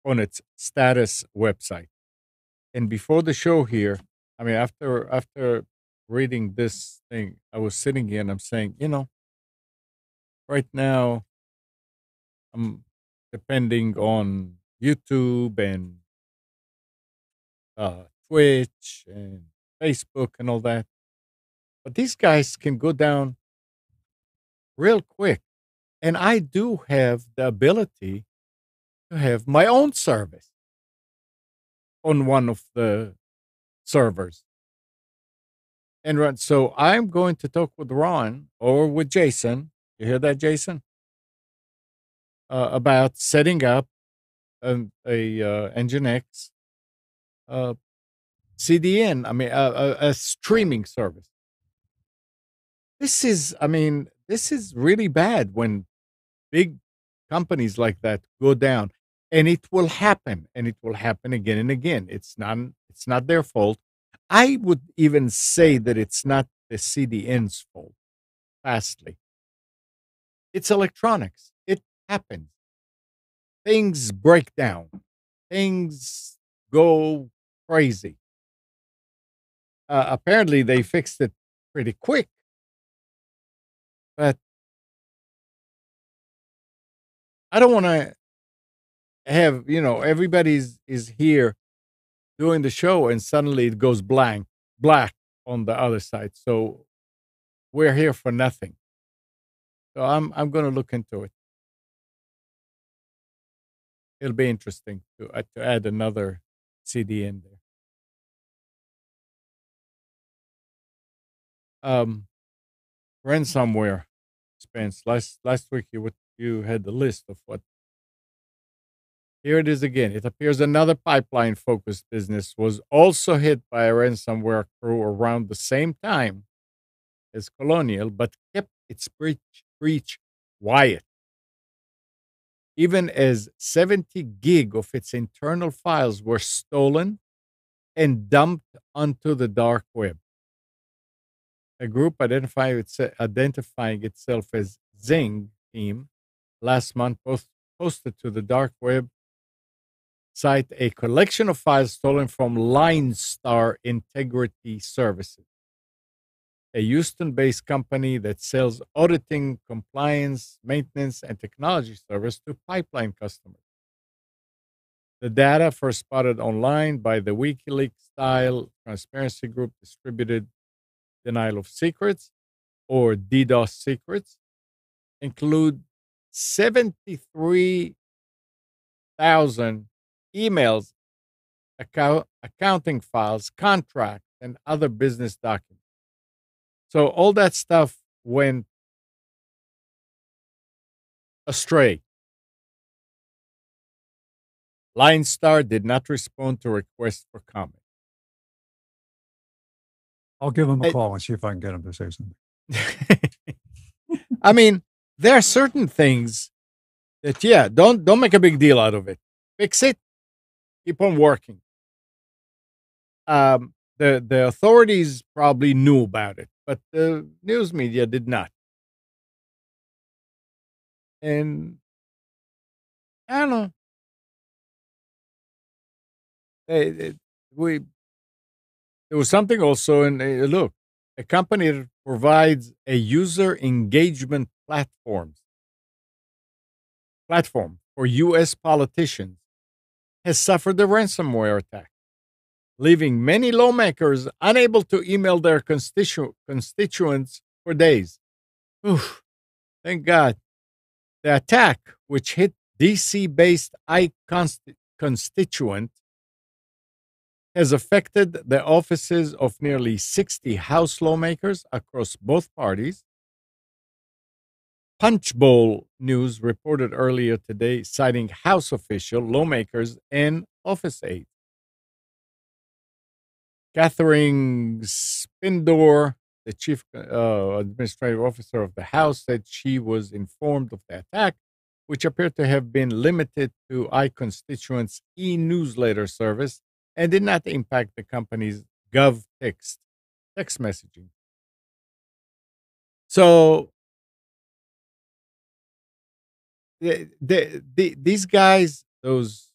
on its status website. And before the show here, I mean, after reading this thing, I was sitting here and I'm saying, right now I'm depending on YouTube and Twitch and Facebook and all that. But these guys can go down real quick. And I do have the ability to have my own service on one of the servers. And run. So I'm going to talk with Ron or with Jason. You hear that, Jason? About setting up a Nginx CDN. I mean, a streaming service. This is really bad when big companies like that go down, and it will happen, and it will happen again and again. It's not their fault. I would even say that it's not the CDN's fault. Fastly, it's electronics. It happens. Things break down. Things go crazy. Apparently, they fixed it pretty quick, but I don't want to have everybody's is here doing the show and suddenly it goes black on the other side. So we're here for nothing. So I'm going to look into it. It'll be interesting to add another CD in there. Ran somewhere, Spence. Last week you had the list of what Here it is again. It appears another pipeline focused business was also hit by a ransomware crew around the same time as Colonial, but kept its breach quiet, even as 70 gig of its internal files were stolen and dumped onto the dark web. A group identifying itself as Zing Team last month posted to the dark web site a collection of files stolen from Line Star Integrity Services, a Houston-based company that sells auditing, compliance, maintenance, and technology service to pipeline customers. The data, first spotted online by the WikiLeaks-style transparency group Distributed Denial of Secrets, or DDoS Secrets, include 73,000 emails, accounting files, contracts, and other business documents. So all that stuff went astray. Line Star did not respond to requests for comment. I'll give him a call and see if I can get him to say something. I mean, there are certain things that, don't make a big deal out of it. Fix it. Keep on working. The authorities probably knew about it, but the news media did not. And I don't know. There was something also, and look, a company that provides a user engagement platform for U.S. politicians has suffered a ransomware attack, leaving many lawmakers unable to email their constituents for days. Oof, thank God. The attack, which hit DC-based constituent, has affected the offices of nearly 60 House lawmakers across both parties. Punchbowl News reported earlier today, citing House official, lawmakers, and office aides. Catherine Spindor, the chief administrative officer of the House, said she was informed of the attack, which appeared to have been limited to iConstituents' e-newsletter service and did not impact the company's gov text messaging. So these guys, those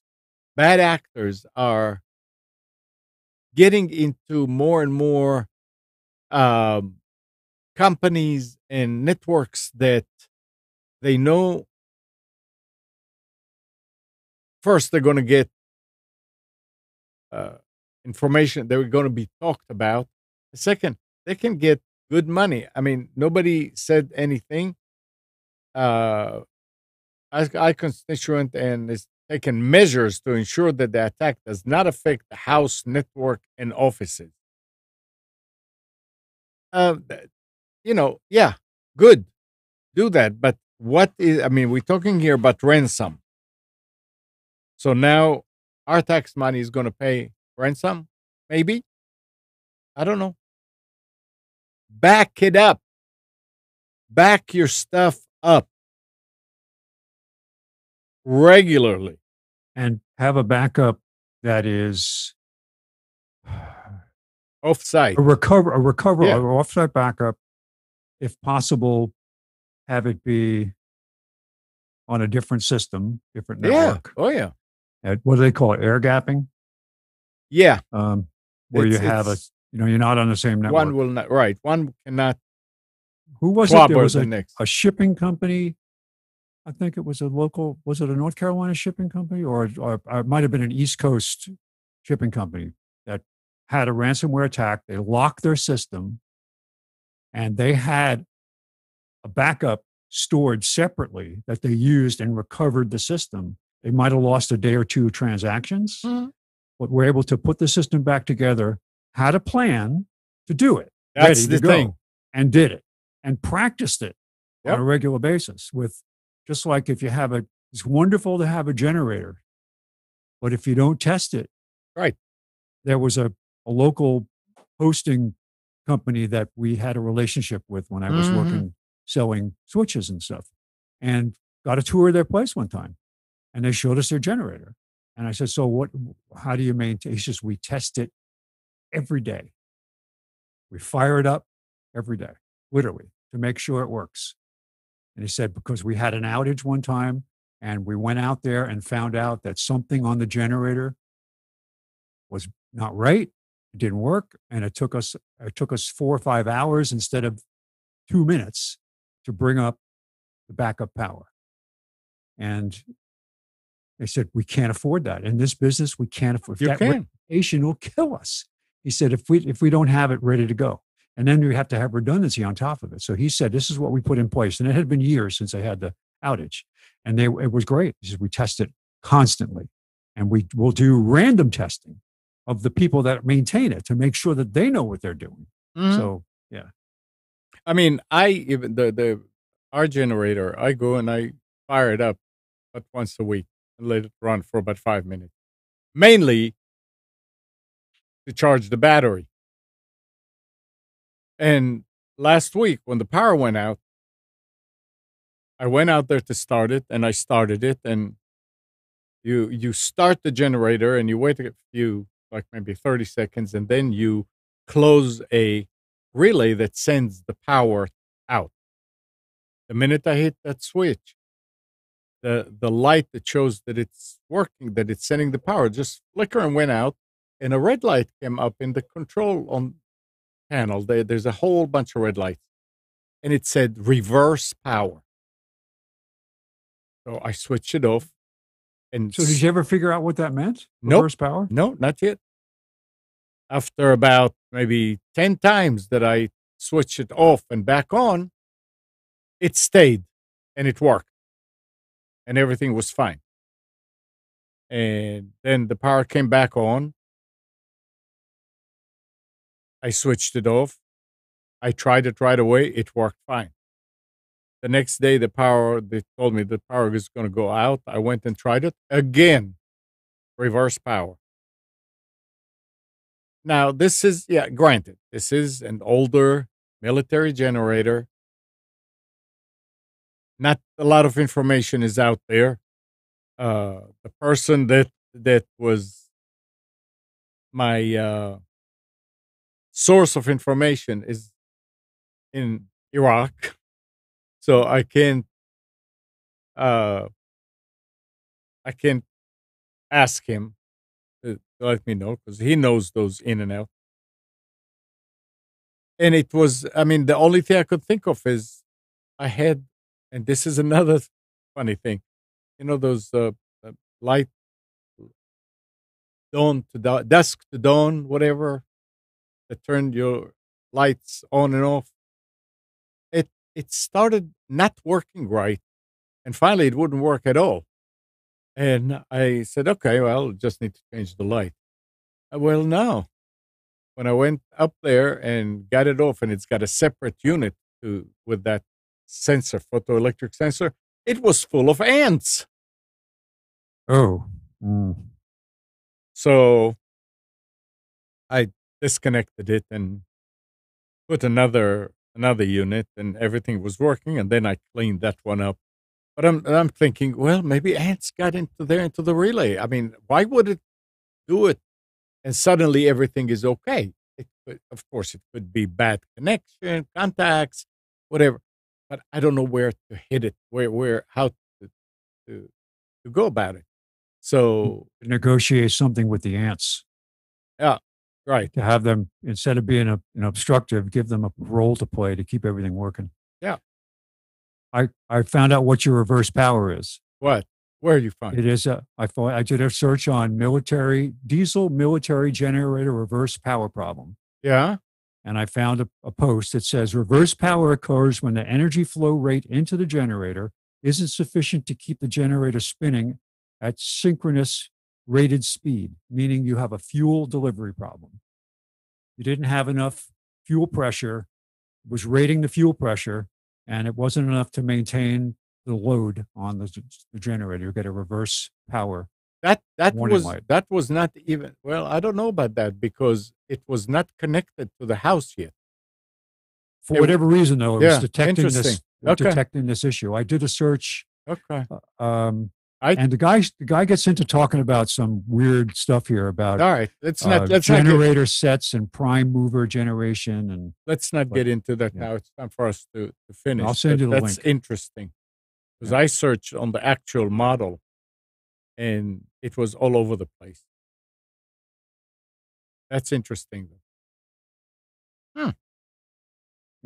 bad actors, are getting into more and more companies and networks that they know first they're going to get information, they're going to be talked about. Second, they can get good money. I mean, nobody said anything. iConstituent and is taking measures to ensure that the attack does not affect the House network and offices. Good. Do that. But we're talking here about ransom. So now our tax money is going to pay ransom? Maybe? I don't know. Back it up. Back your stuff up regularly. And have a backup that is off-site. A off-site backup. If possible, have it be on a different system, different network. Oh, yeah. What do they call it? Air gapping? Yeah. Where you have you're not on the same network. One will not, right. One cannot. Who was it? There was a shipping company. I think it was a local, was it a North Carolina shipping company or it might have been an East Coast shipping company that had a ransomware attack. They locked their system and they had a backup stored separately that they used and recovered the system. They might have lost a day or two transactions, but were able to put the system back together, had a plan to do it. That's the thing. And did it and practiced it on a regular basis with, just like if you have it's wonderful to have a generator But if you don't test it, Right. there was a local hosting company that we had a relationship with when I was Hmm. working selling switches and stuff, and got a tour of their place one time, and they showed us their generator. And I said, "So what? How do you maintain?" He says, "We test it every day. We fire it up every day, literally, to make sure it works." And he said, because we had an outage one time, and we went out there and found out that something on the generator was not right. It didn't work, and it took us 4 or 5 hours instead of 2 minutes to bring up the backup power. And they said, we can't afford that in this business. We can't afford You that. can. Reputation will kill us. He said, if we don't have it ready to go, and then we have to have redundancy on top of it. So he said, this is what we put in place, and it had been years since they had the outage, and it was great. He said, we test it constantly, and we will do random testing of the people that maintain it to make sure that they know what they're doing. Hmm. So yeah. I mean, I even the our generator, I go and I fire it up but once a week and let it run for about 5 minutes, mainly to charge the battery. And last week, when the power went out, I went out there to start it, and I started it. And you start the generator, and you wait a few, like maybe 30 seconds, and then you close a relay that sends the power out. The minute I hit that switch, the light that shows that it's working, that it's sending the power, just flicker and went out, and a red light came up in the control on panel. There's a whole bunch of red lights, and it said reverse power. So I switched it off, and So did you ever figure out what that meant? nope, Reverse power? no, not yet. After about maybe 10 times that I switched it off and back on, it stayed and it worked and everything was fine. And then the power came back on. I switched it off. I tried it right away. It worked fine. The next day, they told me the power was going to go out. I went and tried it again, reverse power. Now, this is, yeah, granted, this is an older military generator. Not a lot of information is out there. The person that was my source of information is in Iraq, so uh I can't ask him to let me know because he knows those in and out. And it was, I mean, the only thing I could think of is I had, and this is another funny thing, those light dusk to dawn, whatever, that turn your lights on and off. It started not working right, and finally it wouldn't work at all. And I said, okay, well, just need to change the light. Well, no. When I went up there and got it off, and it's got a separate unit with that sensor, photoelectric sensor, it was full of ants. Oh. Mm. So I disconnected it and put another unit, and everything was working. And then I cleaned that one up. But I'm thinking, well, maybe ants got into the relay. I mean, why would it do it and suddenly everything is okay? Of course, it could be bad connection, contacts, whatever. But I don't know where to hit it, how to, to go about it. So Negotiate something with the ants yeah, right, to have them, instead of being an obstructive, give them a role to play to keep everything working. yeah. I found out what your reverse power is. What? Where you find It it? is I did a search on diesel military generator reverse power problem. Yeah. And I found a post that says reverse power occurs when the energy flow rate into the generator isn't sufficient to keep the generator spinning at synchronous rated speed, meaning you have a fuel delivery problem. You didn't have enough fuel pressure, it was rating the fuel pressure, and it wasn't enough to maintain the load on the generator. You get a reverse power. warning light. That was not even, well, I don't know about that because it was not connected to the house yet. For whatever reason, though, it was Yeah, detecting interesting. this issue. I did a search, Okay. and the guy gets into talking about some weird stuff here about All right. Let's not generator sets and prime mover generation, and let's not but, get into that yeah. now. It's time for us to finish. I'll send you the That's link. interesting because Yeah. I searched on the actual model and it was all over the place. That's interesting.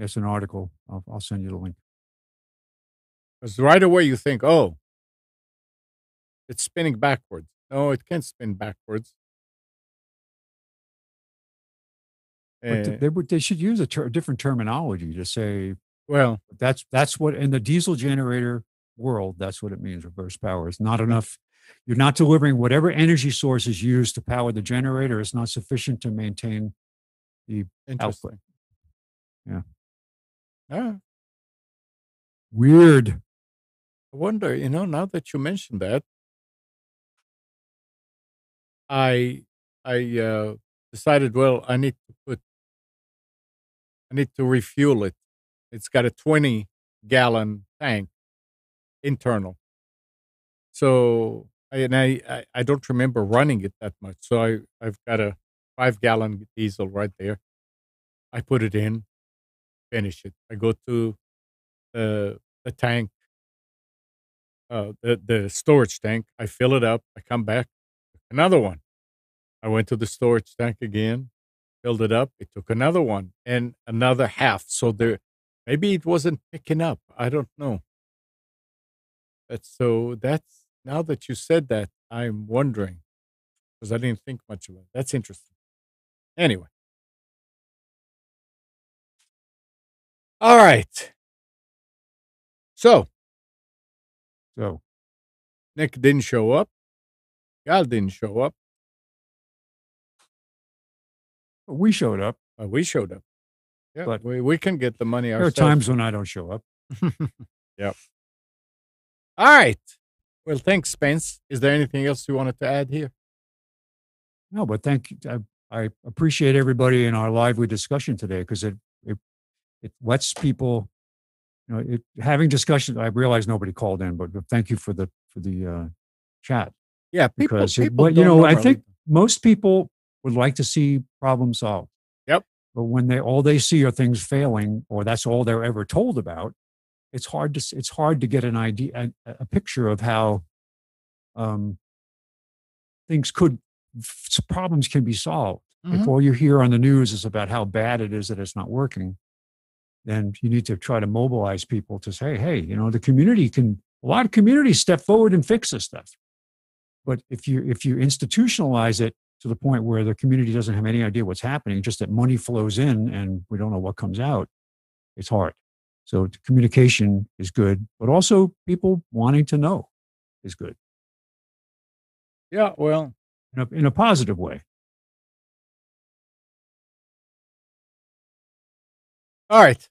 It's an article. I'll send you the link. Because right away you think, oh, it's spinning backwards. No, it can't spin backwards. But they should use a different terminology to say, well, that's what in the diesel generator world, that's what it means. Reverse power. It's not enough. You're not delivering whatever energy source is used to power the generator. It's not sufficient to maintain the output. Yeah. Weird. I wonder, now that you mentioned that, I decided, well, I need to refuel it. It's got a 20-gallon tank internal. So I don't remember running it that much. So I've got a 5-gallon diesel right there. I put it in, finish it. I go to the tank, the storage tank. I fill it up. I come back, another one. I went to the storage tank again, filled it up. It took another one and another half. So maybe it wasn't picking up. I don't know. That's now that you said that, I'm wondering because I didn't think much about it. That's interesting. Anyway. All right. So Nick didn't show up. Gal didn't show up. We showed up. We showed up. Yeah, but we can get the money there ourselves. There are times when I don't show up. Yep. All right. Well, thanks, Spence. Is there anything else you wanted to add here? No, but thank you. I appreciate everybody in our lively discussion today because it lets people, having discussions. I realize nobody called in, but thank you for the chat. Yeah, because people I think most people would like to see problems solved. Yep. But when all they see are things failing, or that's all they're ever told about, it's hard to get an idea, a picture of how problems can be solved. Mm-hmm. If all you hear on the news is about how bad it is that it's not working, then you need to try to mobilize people to say, hey, a lot of communities step forward and fix this stuff. But if you institutionalize it to the point where the community doesn't have any idea what's happening, just that money flows in and we don't know what comes out, it's hard. So communication is good, but also people wanting to know is good. Yeah, well, in a positive way. All right.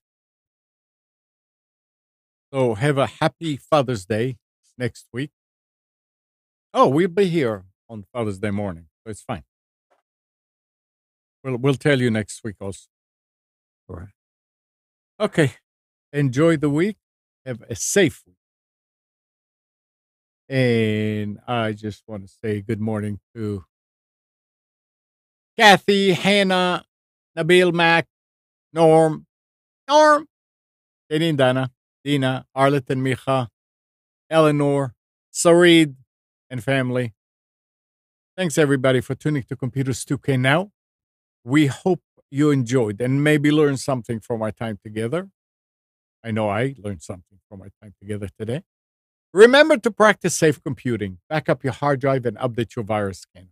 So have a happy Father's Day next week. Oh, we'll be here on Father's Day morning, so it's fine. We'll tell you next week also. All right. Okay. Enjoy the week. Have a safe week. And I just want to say good morning to Kathy, Hannah, Nabil, Mac, Norm, Janine, Dina, Arlette, Micha, Eleanor, Sarid, and family. Thanks, everybody, for tuning to Computers 2K Now. We hope you enjoyed and maybe learned something from our time together. I know I learned something from our time together today. Remember to practice safe computing. Back up your hard drive and update your virus scanner.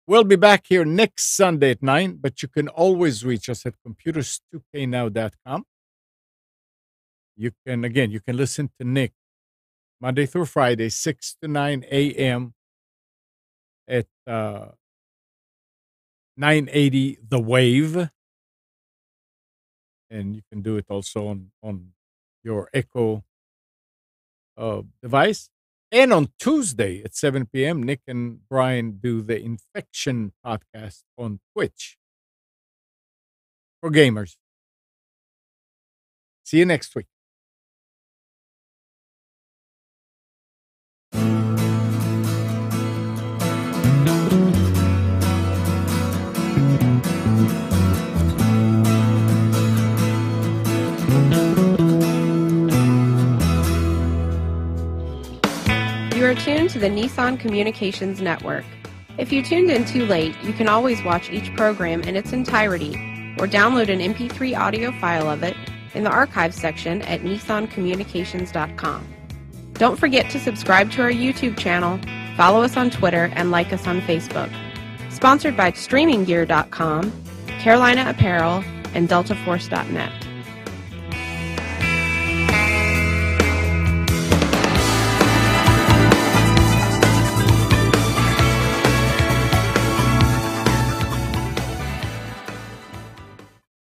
We'll be back here next Sunday at 9, but you can always reach us at computers2know.com. You can listen to Nick Monday through Friday, 6 to 9 a.m. at 980 The Wave. And you can do it also on your Echo device. And on Tuesday at 7 p.m., Nick and Brian do the Infection podcast on Twitch for gamers. See you next week. You are tuned to the Nissan Communications Network. If you tuned in too late, you can always watch each program in its entirety or download an MP3 audio file of it in the archives section at nissancommunications.com. Don't forget to subscribe to our YouTube channel, follow us on Twitter, and like us on Facebook. Sponsored by StreamingGear.com, Carolina Apparel, and DeltaForce.net.